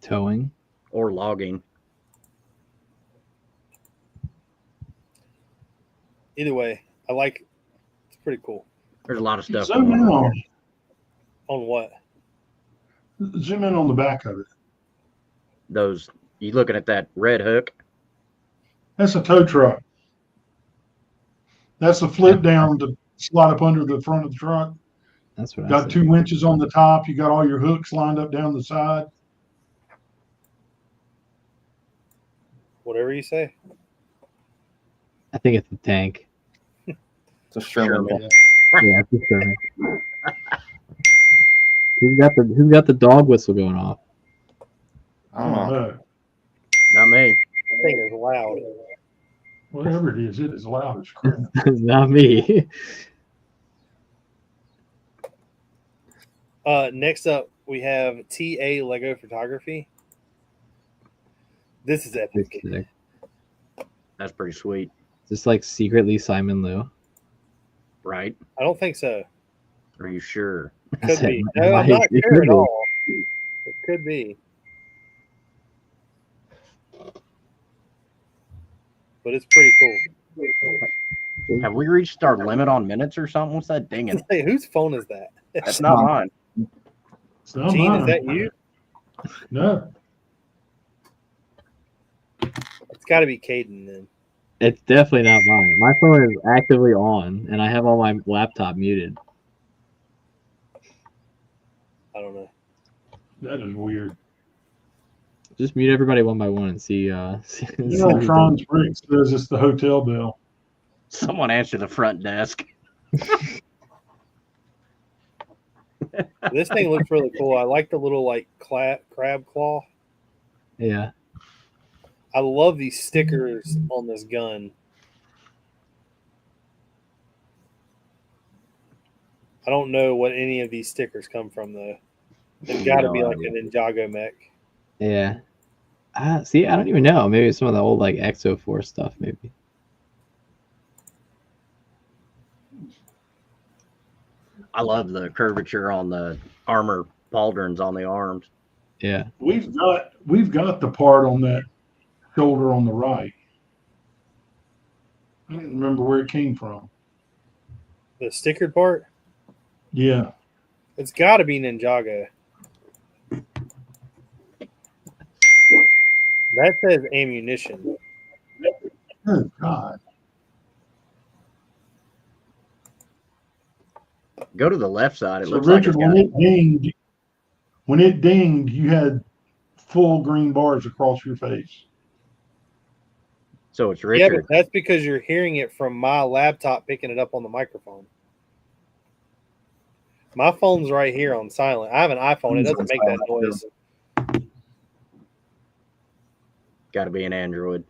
Towing. or logging. Either way, it's pretty cool. There's a lot of stuff Zoom going in on. on, On what? zoom in on the back of it. Those, you looking at that red hook? That's a tow truck. That's a flip down to slide up under the front of the truck. That's what I Got said. 2 winches on the top. You got all your hooks lined up down the side. Whatever you say. I think it's the tank. It's a Sherman. Sherman. Yeah, it's a Sherman. Who's got the dog whistle going off? I don't know. No. Not me. That thing is loud. Whatever it is loud as crap. It's not me. Next up, we have TA Lego Photography. This is epic. That's pretty sweet, Just like secretly Simon Liu. right? I don't think so. Are you sure? Could be. It No, I'm might- not it sure could at be. all. It could be. But it's pretty cool. Have we reached our limit on minutes or something? What's that dinging? Hey, whose phone is that? That's not mine. It's not Gene, is mine. that you? No. It's got to be Caden then. It's definitely not mine. My phone is actively on, and I have all my laptop muted. I don't know. That is weird. Just mute everybody one by one and see. see You know, who Tron's Bricks says it's the hotel bill. Someone answer the front desk. This thing looks really cool. I like the little like crab claw. Yeah. I love these stickers on this gun. I don't know what any of these stickers come from though. They've got to No be like idea. an Ninjago mech. Yeah. See, I don't even know. Maybe some of the old like Exo4 stuff, maybe. I love the curvature on the armor pauldrons on the arms. Yeah. We've got the part on that shoulder on the right. I don't remember where it came from. The stickered part, Yeah. it's got to be Ninjago. That says ammunition. Oh God. Go to the left side. It So looks like Richard, it's got when it dinged, you had full green bars across your face. so it's Yeah, Richard. but that's because you're hearing it from my laptop picking it up on the microphone. My phone's right here on silent. I have an iPhone. It doesn't make that noise. Got to be an Android.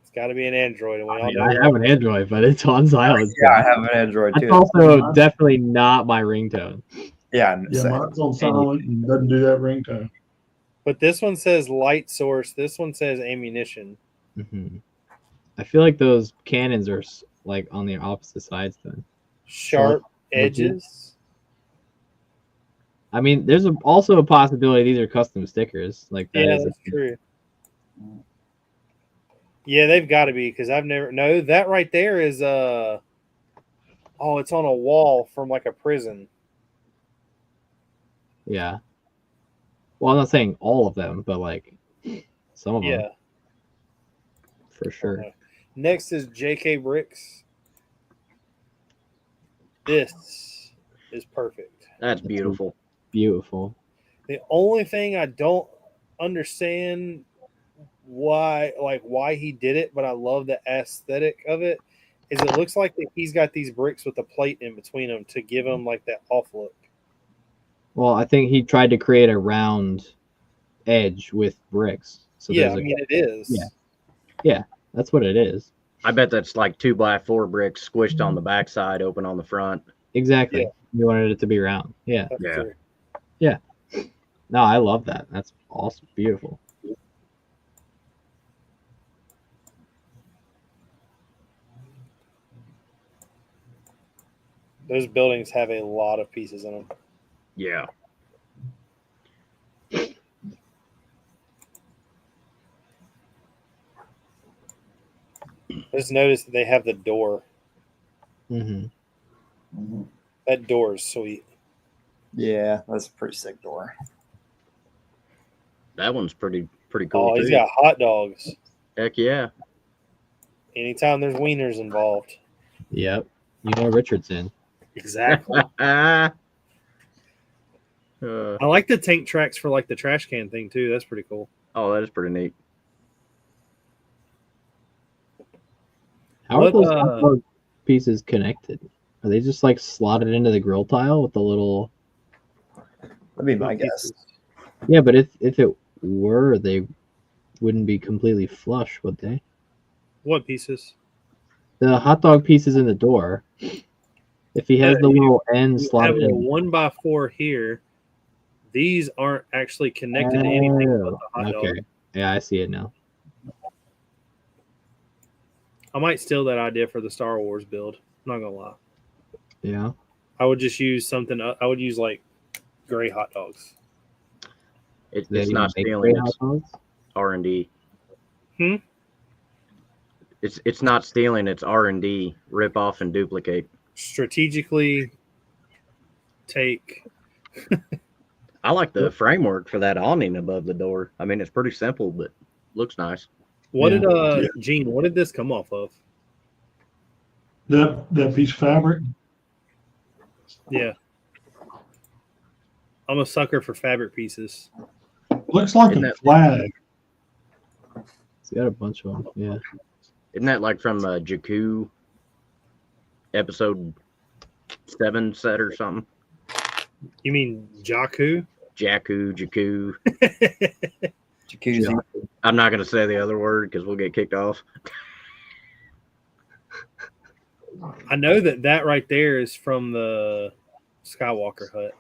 It's got to be an Android, and we all know I have an Android, but it's on silent. Yeah, I have an Android That's too. also definitely not my ringtone. Yeah, Yeah, same. mine's on silent and doesn't do that ringtone. But this one says light source. This one says ammunition. Mm-hmm. I feel like those cannons are like on the opposite sides then. Sharp edges. edges. I mean, there's also a possibility these are custom stickers. Like that Yeah, is that's true. Yeah, they've got to be because I've never. No, that right there is oh, it's on a wall from like a prison. Yeah. Well, I'm not saying all of them, but like some of them Yeah, for sure. okay. Next is JK Bricks. This is perfect. That's beautiful. Beautiful. The only thing I don't understand why he did it, but I love the aesthetic of it, is it looks like that he's got these bricks with a plate in between them to give him like that off look. Well, I think he tried to create a round edge with bricks. So Yeah, there's I mean it is. Yeah, that's what it is. I bet that's like 2x4 bricks squished on the backside, open on the front. Exactly. Yeah. You wanted it to be round. Yeah. That's Yeah. true. No, I love that. That's awesome. Beautiful. Those buildings have a lot of pieces in them. Yeah. Just notice that they have the door. Mm-hmm. That door is sweet. Yeah, that's a pretty sick door. That one's pretty cool. Oh, he's too. got hot dogs. Heck yeah. Anytime there's wieners involved. Yep. You know Richardson. Exactly. Uh, I like the tank tracks for like the trash can thing too. That's pretty cool. oh, that is pretty neat. How are What, those hot dog pieces connected? Are they just like slotted into the grill tile with the little? That'd be my guess. Yeah, but if it were, they wouldn't be completely flush, would they? What pieces? The hot dog pieces in the door. If he has the little end You have slotted a in. 1x4 here. These aren't actually connected to anything but the hot dog. Okay. Yeah, I see it now. I might steal that idea for the Star Wars build. I'm not gonna lie. Yeah. I would just use something. I would use like gray hot dogs. It's They not make stealing. great It's hot dogs? R&D. Hmm? It's not stealing. It's R&D. Rip off and duplicate. Strategically take. I like the framework for that awning above the door. I mean, it's pretty simple, but looks nice. What Yeah. did Gene? What did this come off of? That piece of fabric. Yeah. I'm a sucker for fabric pieces. Looks like Isn't a that- flag. It's got a bunch of them. Yeah. Isn't that like from Jakku episode 7 set or something? You mean Jakku? Jakku. Jacuzzi. I'm not going to say the other word because we'll get kicked off. I know that right there is from the Skywalker hut.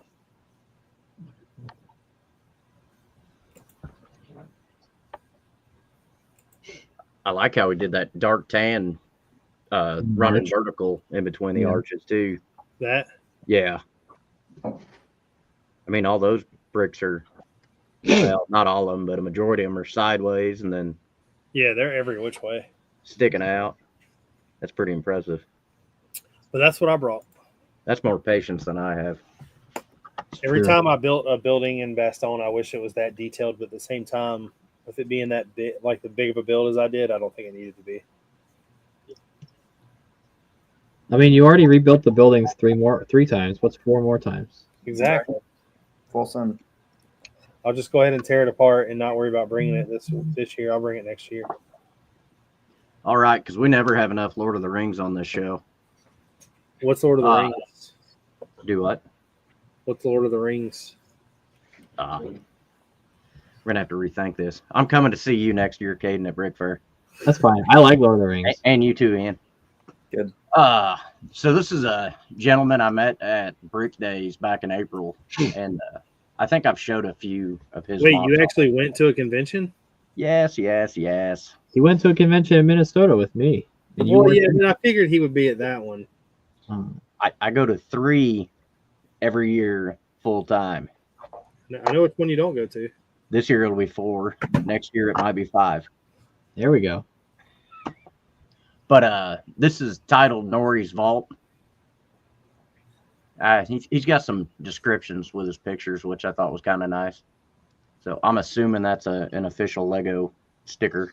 I like how we did that dark tan running Arch. vertical in between the Yeah. arches too. That Yeah. I mean, all those bricks are, well, not all of them, but a majority of them are sideways and then yeah, they're every which way. sticking out. That's pretty impressive. But that's what I brought. That's more patience than I have. Every True. time I built a building in Bastogne, I wish it was that detailed. But at the same time, with it being that big, like the big of a build as I did, I don't think it needed to be. I mean, you already rebuilt the buildings three times. What's 4 more times? Exactly. Full send. I'll just go ahead and tear it apart and not worry about bringing it this year. I'll bring it next year. All right, because we never have enough Lord of the Rings on this show. What's Lord of the Rings? Do what? What's Lord of the Rings? We're gonna have to rethink this. I'm coming to see you next year, Caden, at Brickfair, That's fine. I like Lord of the Rings. and you too, Ian. Good. So this is a gentleman I met at Brick Days back in April, and I think I've showed a few of his. Wait, models. you actually went to a convention? Yes. He went to a convention in Minnesota with me. And you Well, were yeah, then I figured he would be at that one. I go to 3 every year full time. I know which one you don't go to. This year it'll be 4. Next year it might be 5. There we go. But this is titled Nori's Vault. He's got some descriptions with his pictures, which I thought was kind of nice. So I'm assuming that's an official Lego sticker.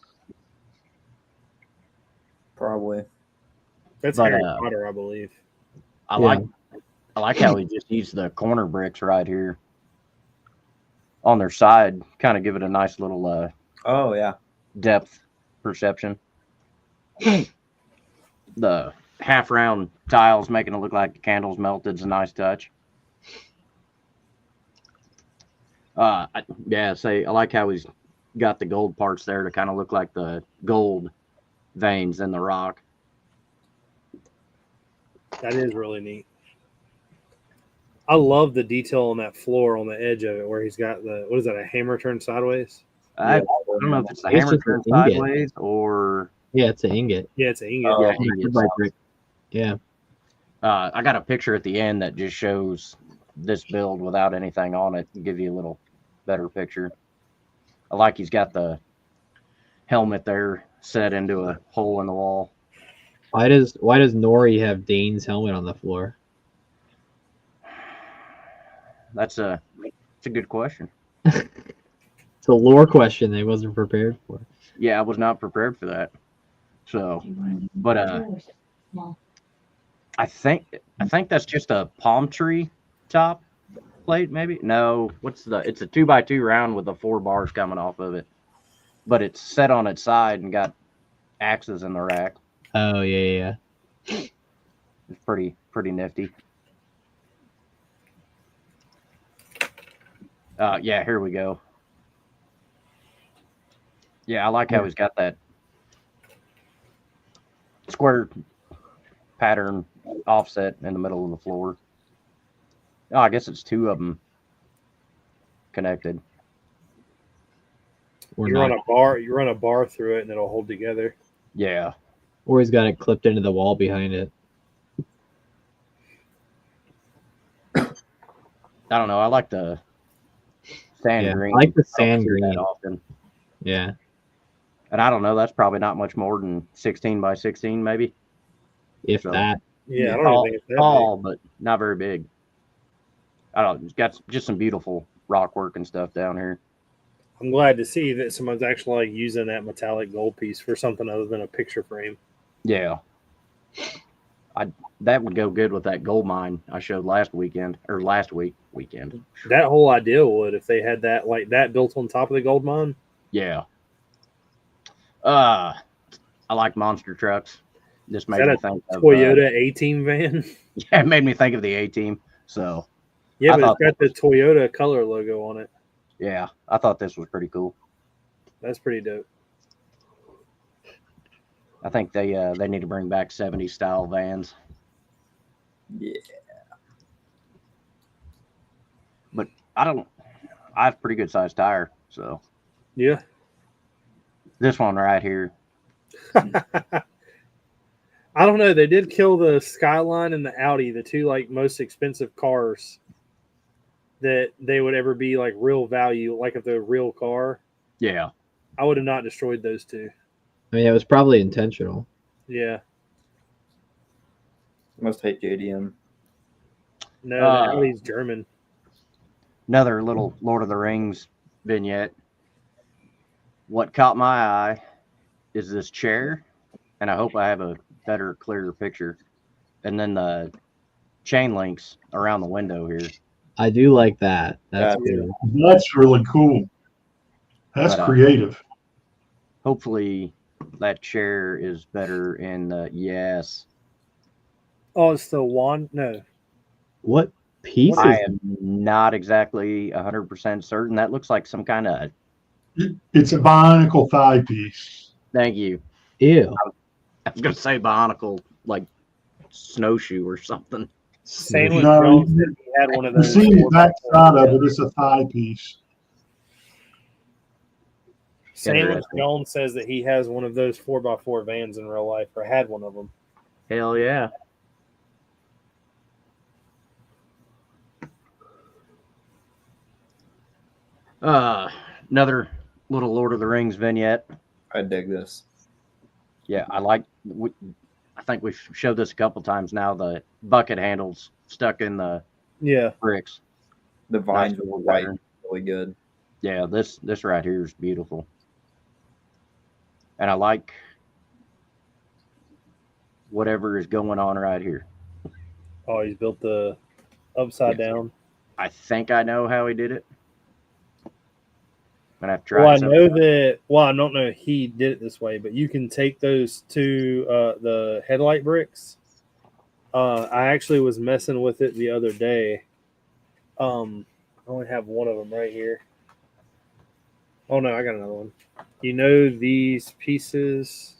Probably. That's But, Harry Potter, I believe. I Yeah. like how he just used the corner bricks right here on their side, kind of give it a nice little Oh yeah. depth perception. The half round tiles making it look like the candles melted is a nice touch. I like how he's got the gold parts there to kind of look like the gold veins in the rock. That is really neat. I love the detail on that floor on the edge of it where he's got what is that, a hammer turned sideways? I don't know if it's the It's hammer just turned an ingot. sideways or Yeah, it's an ingot. Yeah, it's an ingot. Oh. yeah, Ingot ingot by size. brick. Yeah. I got a picture at the end that just shows this build without anything on it to give you a little better picture. I like he's got the helmet there set into a hole in the wall. Why does Nori have Dane's helmet on the floor? It's a good question. It's a lore question they wasn't prepared for. Yeah, I was not prepared for that. So, but I think that's just a palm tree top plate, maybe. No, it's a 2x2 round with the 4 bars coming off of it, but it's set on its side and got axes in the rack. Oh yeah. It's pretty nifty. Yeah, here we go. Yeah, I like how he's got that square pattern offset in the middle of the floor. Oh, I guess it's 2 of them connected. Or You not. run a bar through it and it'll hold together. Yeah. Or he's got it clipped into the wall behind it. I don't know. I like the sand Yeah, green. I like the I don't sand see that green. often. Yeah. And I don't know. That's probably not much more than 16 by 16, maybe. If So, that. Yeah, I don't tall, even think it's that tall, but not very big. I don't. It's got just some beautiful rock work and stuff down here. big. I'm glad to see that someone's actually like using that metallic gold piece for something other than a picture frame. Yeah. That would go good with that gold mine I showed last weekend. That whole idea would if they had that like that built on top of the gold mine. Yeah. I like monster trucks. This Is made that me a think of Toyota A-Team van? yeah, it made me think of the A-Team. So Yeah, I but it's thought got the Toyota color logo on it. yeah, I thought this was pretty cool. That's pretty dope. I think they need to bring back 70s style vans. Yeah. But I have pretty good sized tire, so Yeah. this one right here. I don't know. They did kill the Skyline and the Audi, the two like most expensive cars that they would ever be like real value, like if they're a real car. Yeah. I would have not destroyed those two. I mean, it was probably intentional. Yeah. Must hate JDM. No, the Audi's German. Another little Lord of the Rings vignette. What caught my eye is this chair, and I hope I have a better, clearer picture. And then the chain links around the window here. I do like that. That's Yeah. cool. That's really cool. That's But, creative. Hopefully that chair is better in the yes. Oh, it's the wand. No. What piece I is am not exactly 100% certain. That looks like some kind of. It's a bionicle thigh piece. Thank you. Ew. I was gonna say bionicle, like snowshoe or something. Sandwich No, Jones said he had one of You those. see the 4x4 back side of it, it's a thigh piece. Sandwich Interesting. Jones says that he has one of those 4x4 vans in real life, or had one of them. Hell yeah. Another little Lord of the Rings vignette. I dig this. Yeah, I think we've showed this a couple times now. The bucket handles stuck in the bricks. The vines Nice were little white, pattern. really good. Yeah, this right here is beautiful. And I like whatever is going on right here. Oh, he's built the upside Yes. down. I think I know how he did it. But I've tried. Well, I know that. Well, I don't know if he did it this way, but you can take those two the headlight bricks. I actually was messing with it the other day. I only have one of them right here. Oh no, I got another one. You know these pieces.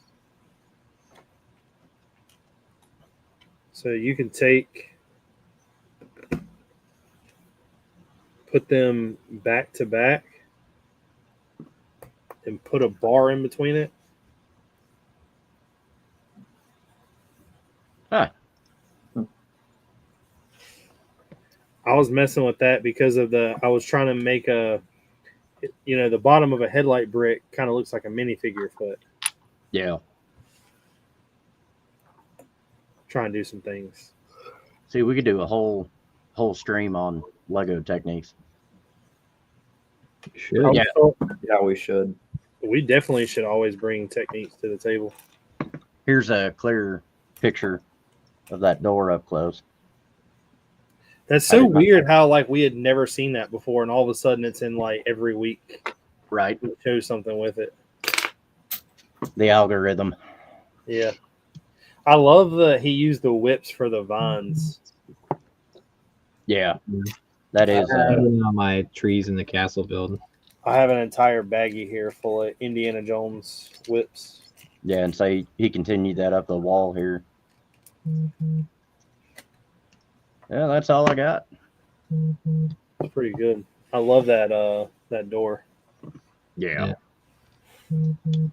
So you can put them back to back and put a bar in between it. Huh. I was messing with that because of I was trying to make the bottom of a headlight brick kind of looks like a minifigure foot. Yeah. Try and do some things. See, we could do a whole stream on Lego techniques. Should. Yeah. Yeah, we should. We definitely should always bring techniques to the table. Here's a clear picture of that door up close. That's so weird how like we had never seen that before, and all of a sudden it's in like every week. Right. It shows something with it. The algorithm. Yeah. I love that he used the whips for the vines. Yeah. That is. On my trees in the castle building. I have an entire baggie here full of Indiana Jones whips. Yeah, and so he continued that up the wall here. Yeah, that's all I got. It's pretty good. I love that door. Yeah. The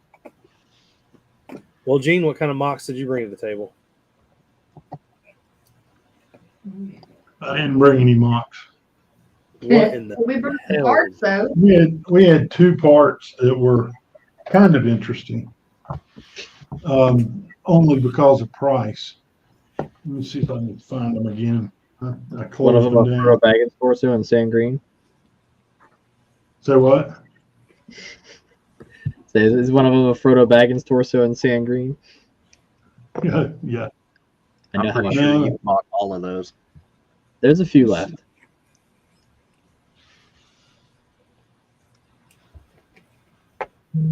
Well, Gene, what kind of mocks did you bring to the table? I didn't bring any mocks. What in the We brought the hell? parts though. We had two parts that were kind of interesting, only because of price. Let me see if I can find them again. I closed One of them a them Frodo down. Baggins torso in sand green. So what? Is one of them a Frodo Baggins torso in sand green? Yeah. I know I'm how pretty much. sure No. you bought all of those. There's a few left.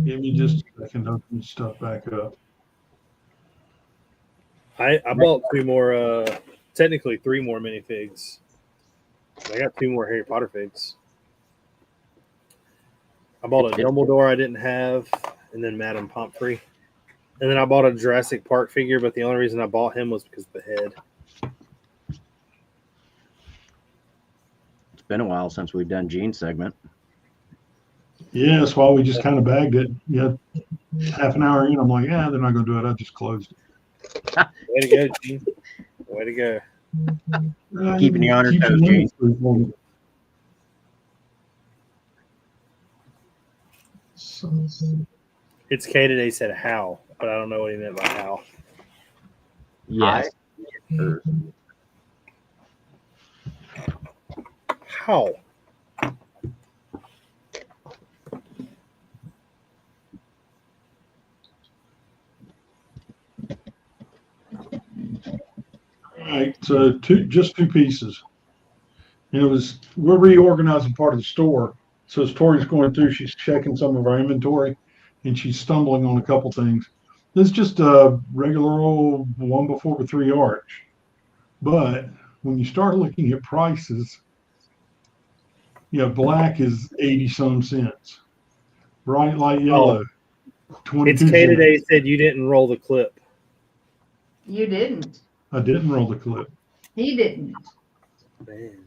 Give me just a second. Open stuff back up. I bought two more, technically 3 more minifigs. I got 2 more Harry Potter figs. I bought a Dumbledore I didn't have, and then Madame Pomfrey. And then I bought a Jurassic Park figure, but the only reason I bought him was because of the head. It's been a while since we've done Gene's segment. Yeah, that's why we just kind of bagged it. Yeah, half an hour in, I'm like, yeah, they're not going to do it. I just closed it. Way to go, Gene. Way to go. Keeping you on your Keep toes, your Gene. hands free for me. It's K today said how, but I don't know what he meant by how. Yes. Or- How? All right, so just two pieces. And we're reorganizing part of the store. So as Tori's going through, she's checking some of our inventory and she's stumbling on a couple things. This is just a regular old 1x4x3 arch. But when you start looking at prices, black is 80 some cents. Bright light yellow, 22 It's K cents. today said you didn't roll the clip. You didn't. I didn't roll the clip. He didn't. Man.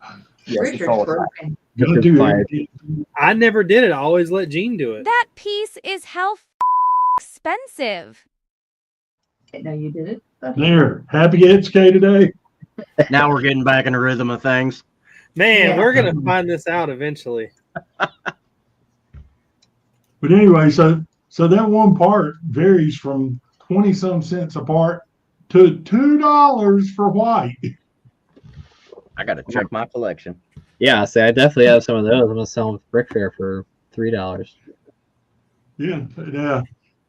Yes, it's Richard's all broken. Gonna Richard's do fired. it. I never did it. I always let Gene do it. That piece is expensive. No, you didn't. There, happy it's K today. Now we're getting back in the rhythm of things. Man, Yeah. we're going to find this out eventually. But anyway, so that one part varies from 20 some cents a part to $2 for white. I got to check my collection. Yeah, see, I definitely have some of those. I'm gonna sell them at Brickfair for $3. Yeah.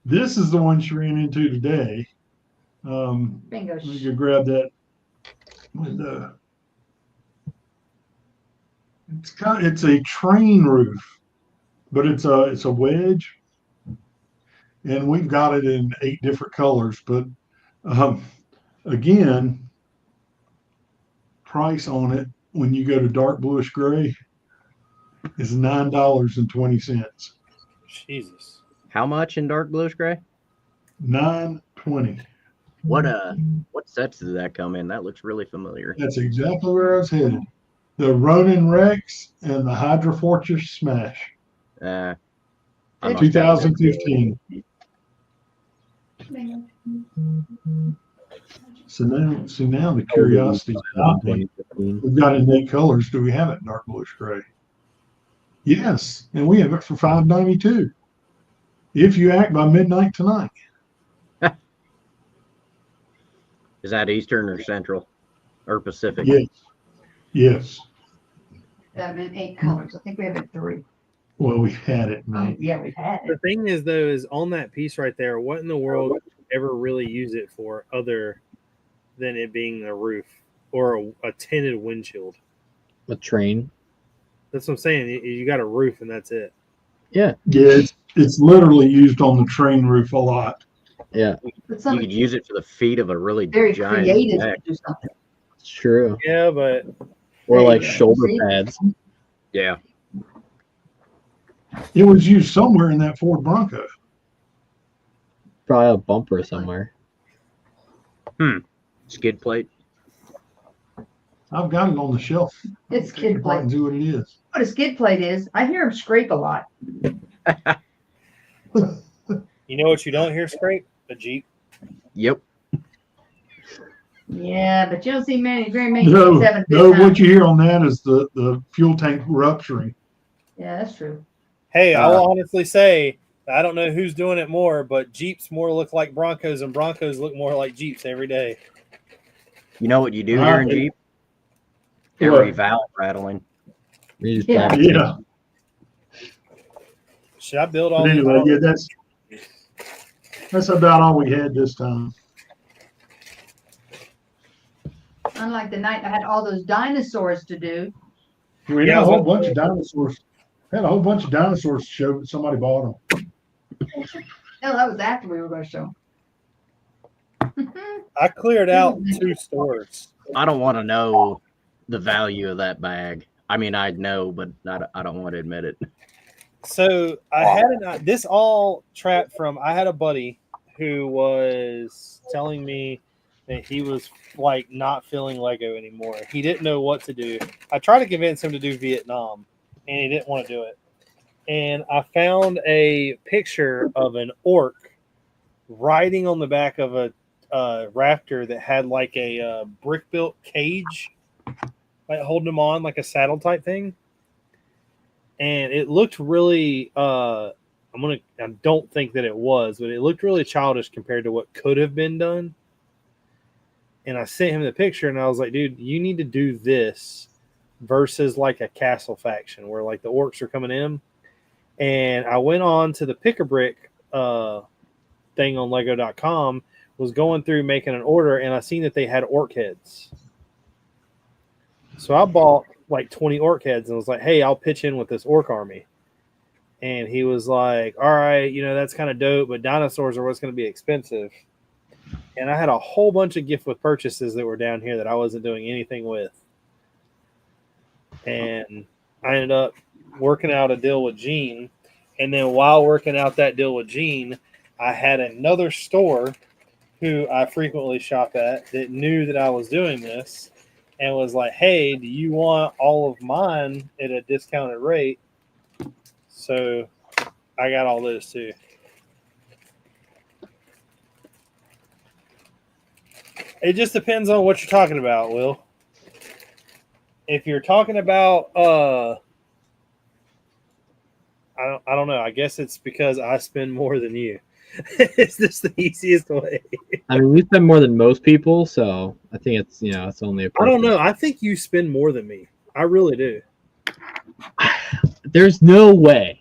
This is the one she ran into today. Bingo. Let me go grab that window. It's a train roof, but it's a wedge, and we've got it in 8 different colors. But again, price on it when you go to dark bluish gray is $9.20. Jesus. How much in dark bluish gray? $9.20. What sets does that come in? That looks really familiar. That's exactly where I was headed. The Ronin Rex and the Hydra Fortress Smash, I must have 2015. So now the curiosity got me. 2015. We've got it in 8 colors. Do we have it in dark bluish gray? Yes, and we have it for $5.92. If you act by midnight tonight. Is that Eastern or Central or Pacific? Yes. That meant 8 colors. I think we have it 3. Well, we've had it, Oh, mate. yeah, we've had The it. thing is, though, is on that piece right there, what in the world would you ever really use it for other than it being a roof or a tinted windshield? A train. That's what I'm saying. You got a roof and that's it. Yeah. Yeah, it's literally used on the train roof a lot. Yeah. But You could something use it for the feet of a really very giant creative to neck. do something. It's true. Yeah, but Or There you like go. shoulder See? pads. Yeah. It was used somewhere in that Ford Bronco. Probably a bumper somewhere. Skid plate. I've got it on the shelf. It's skid I plate. can see what it is. What a skid plate is, I hear them scrape a lot. You know what you don't hear scrape? A Jeep. Yep. Yeah, but you don't see very many No, 7 no, what you hear on that is the fuel tank rupturing. Yeah, that's true. Hey, I will honestly say I don't know who's doing it more, but Jeeps more look like Broncos, and Broncos look more like Jeeps every day. You know what you do here in Jeep? Every valve rattling. Yeah. Yeah. Should I build all But these? anyway, yeah, that's about all we had this time. Unlike the night I had all those dinosaurs to do. We had a whole bunch of dinosaurs. Had a whole bunch of dinosaurs to show, but somebody bought them. No, that was after we were going to show. I cleared out 2 stores. I don't want to know the value of that bag. I mean, I know, but I don't want to admit it. So I had this all trapped from. I had a buddy who was telling me that he was like not feeling Lego anymore. He didn't know what to do. I tried to convince him to do Vietnam, and he didn't want to do it. And I found a picture of an orc riding on the back of a raptor that had like a brick built cage, like holding him on like a saddle type thing. And it looked really I don't think that it was, but it looked really childish compared to what could have been done. And I sent him the picture and I was like, dude, you need to do this versus like a castle faction where like the orcs are coming in. And I went on to the Pick-a-Brick thing on Lego.com, was going through making an order, and I seen that they had orc heads. So I bought like 20 orc heads and was like, hey, I'll pitch in with this orc army. And he was like, all right, that's kind of dope, but dinosaurs are what's going to be expensive. And I had a whole bunch of gift with purchases that were down here that I wasn't doing anything with. And I ended up working out a deal with Gene. And then while working out that deal with Gene, I had another store who I frequently shop at that knew that I was doing this and was like, hey, do you want all of mine at a discounted rate? So I got all those too. It just depends on what you're talking about, Will. If you're talking about I don't know. I guess it's because I spend more than you. It's just the easiest way. I mean, we spend more than most people, so I think it's it's only a. I don't know. I think you spend more than me. I really do. There's no way.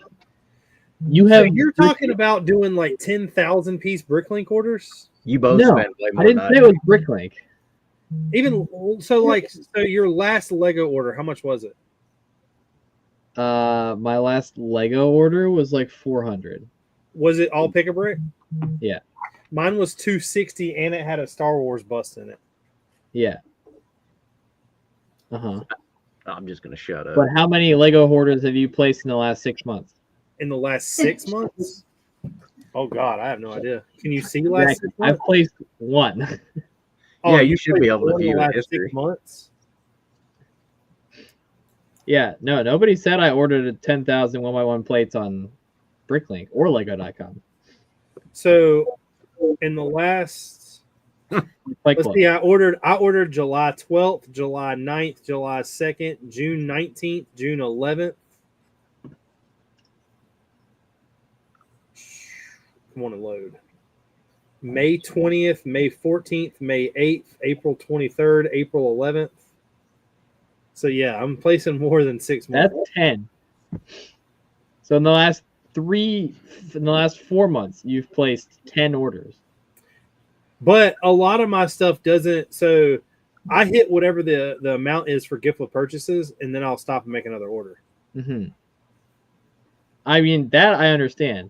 You have. So you're talking about doing like 10,000 piece Bricklink orders? You both No, spend way more I didn't say it was Bricklink. Even so, so your last Lego order, how much was it? My last Lego order was like 400. Was it all Pick-a-Brick? Yeah. Mine was 260 and it had a Star Wars bust in it. Yeah. Uh-huh. I'm just gonna shut up. But how many Lego orders have you placed in the last 6 months? In the last 6 months? Oh God, I have no idea. Can you see last 6 months? I've placed one. Yeah, you should be able to view it history. 6 months? Yeah, no, nobody said I ordered 10,000 1x1 plates on Bricklink or Lego.com. So, in the last, let's see, I ordered July 12th, July 9th, July 2nd, June 19th, June 11th. Come on and load. May 20th, May 14th, May 8th, April 23rd, April 11th. So yeah, I'm placing more than 6 months. That's 10. So in the last 4 months, you've placed 10 orders. But a lot of my stuff doesn't. So I hit whatever the amount is for gift with purchases, and then I'll stop and make another order. Mm-hmm. I mean, that I understand.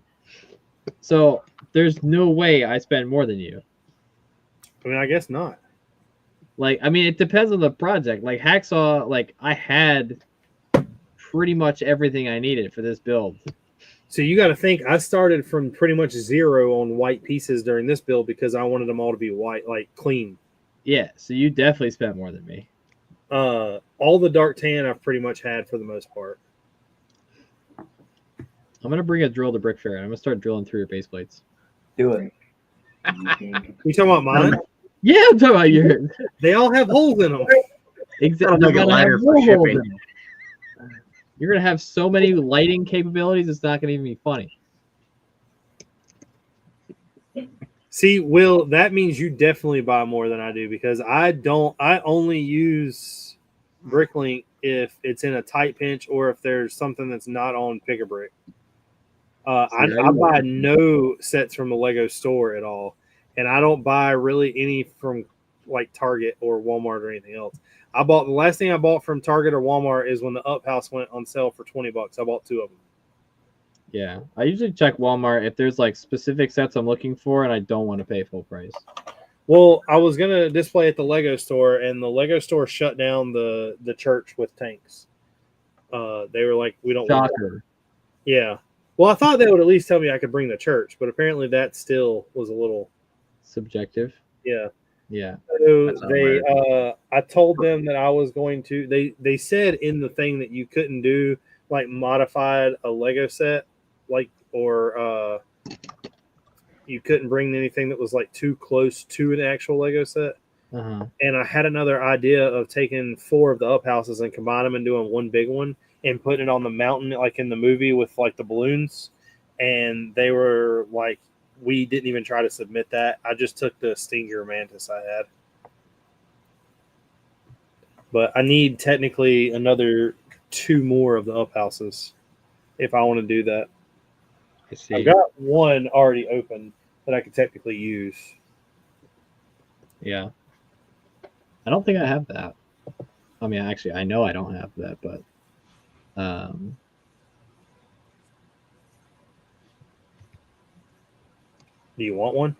So there's no way I spend more than you. I mean, I guess not. Like, I mean, it depends on the project. Like Hacksaw, like I had pretty much everything I needed for this build. So you got to think, I started from pretty much zero on white pieces during this build because I wanted them all to be white, like clean. Yeah, so you definitely spent more than me. All the dark tan I've pretty much had for the most part. I'm gonna bring a drill to Brickfair and I'm gonna start drilling through your base plates. Do it. You talking about mine? Yeah, I'm talking about yours. They all have holes in them. Exactly. Make a ladder for shipping. You're gonna have so many lighting capabilities. It's not gonna even be funny. See, Will, that means you definitely buy more than I do because I don't. I only use Bricklink if it's in a tight pinch or if there's something that's not on Pick a Brick. I buy no sets from the Lego store at all, and I don't buy really any from like Target or Walmart or anything else. The last thing I bought from Target or Walmart is when the Up House went on sale for $20. I bought 2 of them. Yeah, I usually check Walmart if there's like specific sets I'm looking for and I don't want to pay full price. Well, I was gonna display at the Lego store, and the Lego store shut down the church with tanks. They were like, "We don't want that." Shocker. Yeah. Well, I thought they would at least tell me I could bring the church, but apparently that still was a little Subjective. yeah. Yeah. So That's not they, weird. I told them that I was going to. They said in the thing that you couldn't do like modified a Lego set, like or you couldn't bring anything that was like too close to an actual Lego set. Uh-huh. And I had another idea of taking 4 of the up houses and combine them and doing one big one and putting it on the mountain, like in the movie with like the balloons. And they were like, we didn't even try to submit that. I just took the Stinger Mantis I had. But I need technically another 2 more of the up houses if I want to do that. I see. I've got one already open that I could technically use. Yeah. I don't think I have that. I mean, actually, I know I don't have that, but Do you want one?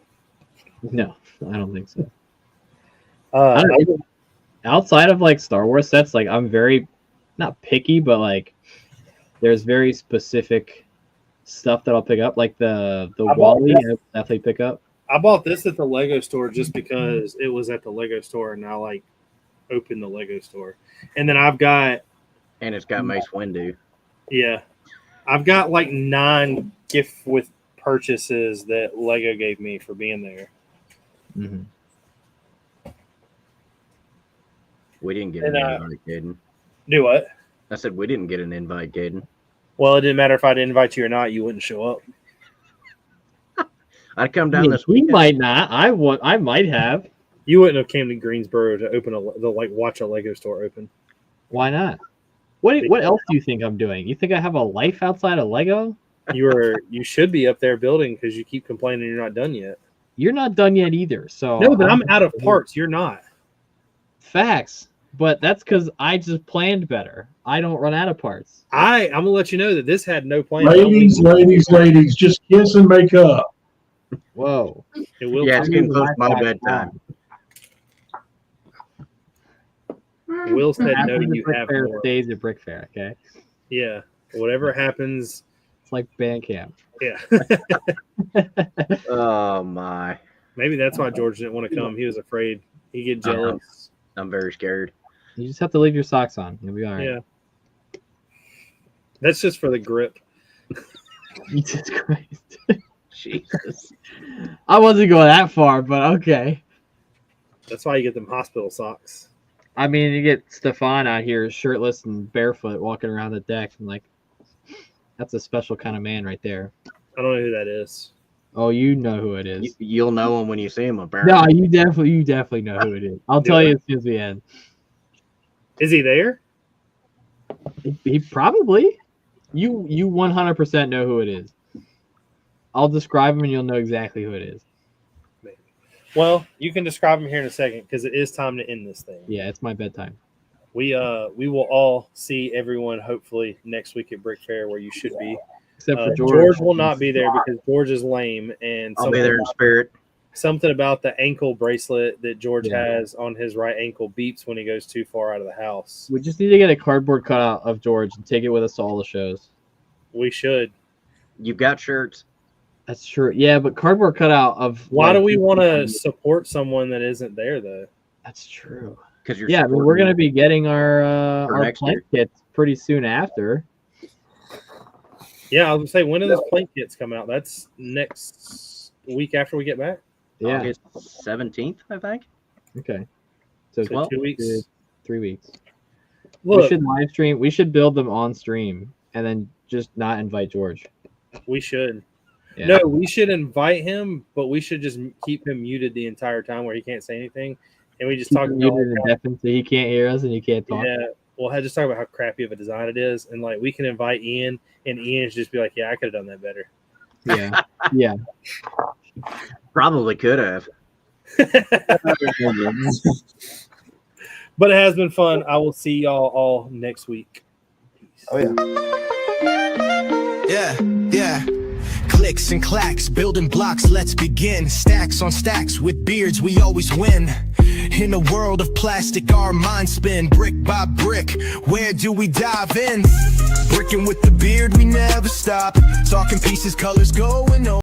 no, I don't think so. Uh, Outside of like Star Wars sets, like I'm very not picky, but like there's very specific stuff that I'll pick up. Like the Wally, I'll definitely pick up. I bought this at the Lego store just because it was at the Lego store, and I like opened the Lego store. And then I've got And it's got Mace Windu. I've got like 9 gift with purchases that Lego gave me for being there. Mm-hmm. We didn't get And, an invite, Caden. Do what? I said we didn't get an invite, Caden. Well, it didn't matter if I didn't invite you or not. You wouldn't show up. I'd come down this We weekend. might not. I might have. You wouldn't have came to Greensboro to open watch a Lego store open. Why not? What else do you think I'm doing? You think I have a life outside of Lego? You should be up there building because you keep complaining you're not done yet. You're not done yet either. So No, but I'm out of parts. You're not. Facts. But that's because I just planned better. I don't run out of parts. I'm gonna let you know that this had no plan. Ladies, just kiss and make up. Whoa. It will. Yeah, it's come. getting close to my bedtime. Will said no. After the You have Brickfair more. stays at Brickfair, okay? Yeah. Whatever happens. It's like band camp. Yeah. Oh my! Maybe that's why George didn't want to come. He was afraid he'd get jealous. I'm very scared. You just have to leave your socks on. You'll be all right. Yeah. That's just for the grip. Jesus Christ. Jesus. I wasn't going that far, but okay. That's why you get them hospital socks. I mean, you get Stefan out here shirtless and barefoot walking around the deck. And like, that's a special kind of man right there. I don't know who that is. Oh, you know who it is. You'll know him when you see him, apparently. No, you definitely know who it is. I'll tell you as soon as we end. Is he there? He probably. You 100% know who it is. I'll describe him and you'll know exactly who it is. Maybe. Well, you can describe him here in a second because it is time to end this thing. Yeah, it's my bedtime. We will all see everyone hopefully next week at Brickfair where you should be. Except for George. George will not be there because George is lame and I'll be there in spirit. something about the ankle bracelet that George Yeah. has on his right ankle beeps when he goes too far out of the house. We just need to get a cardboard cutout of George and take it with us to all the shows. We should. You've got shirts. That's true. Yeah, but cardboard cutout of. Why like, do we want to support someone that isn't there though? That's true. Because you're Yeah, I mean, we're going to be getting our next plank kits pretty soon after. Yeah, I was gonna say, when do those plank kits come out? That's next week after we get back. Yeah. August 17th, I think. Okay. So So 2 weeks. 3 weeks. Look, We should live stream. We should build them on stream and then just not invite George. we should. Yeah. No, we should invite him, but we should just keep him muted the entire time where he can't say anything, and we just Keep talk him about muted and deafened so he can't hear us and you can't talk. yeah. We'll just talk about how crappy of a design it is, and like we can invite Ian, and Ian should just be like, "Yeah, I could have done that better." Yeah. Yeah. Probably could have. But it has been fun. I will see y'all all next week. Peace. Oh yeah. Yeah. Clicks and clacks, building blocks, let's begin. Stacks on stacks, with beards we always win. In a world of plastic, our minds spin. Brick by brick, where do we dive in? Brickin' with the beard, we never stop. Talking pieces, colors going on.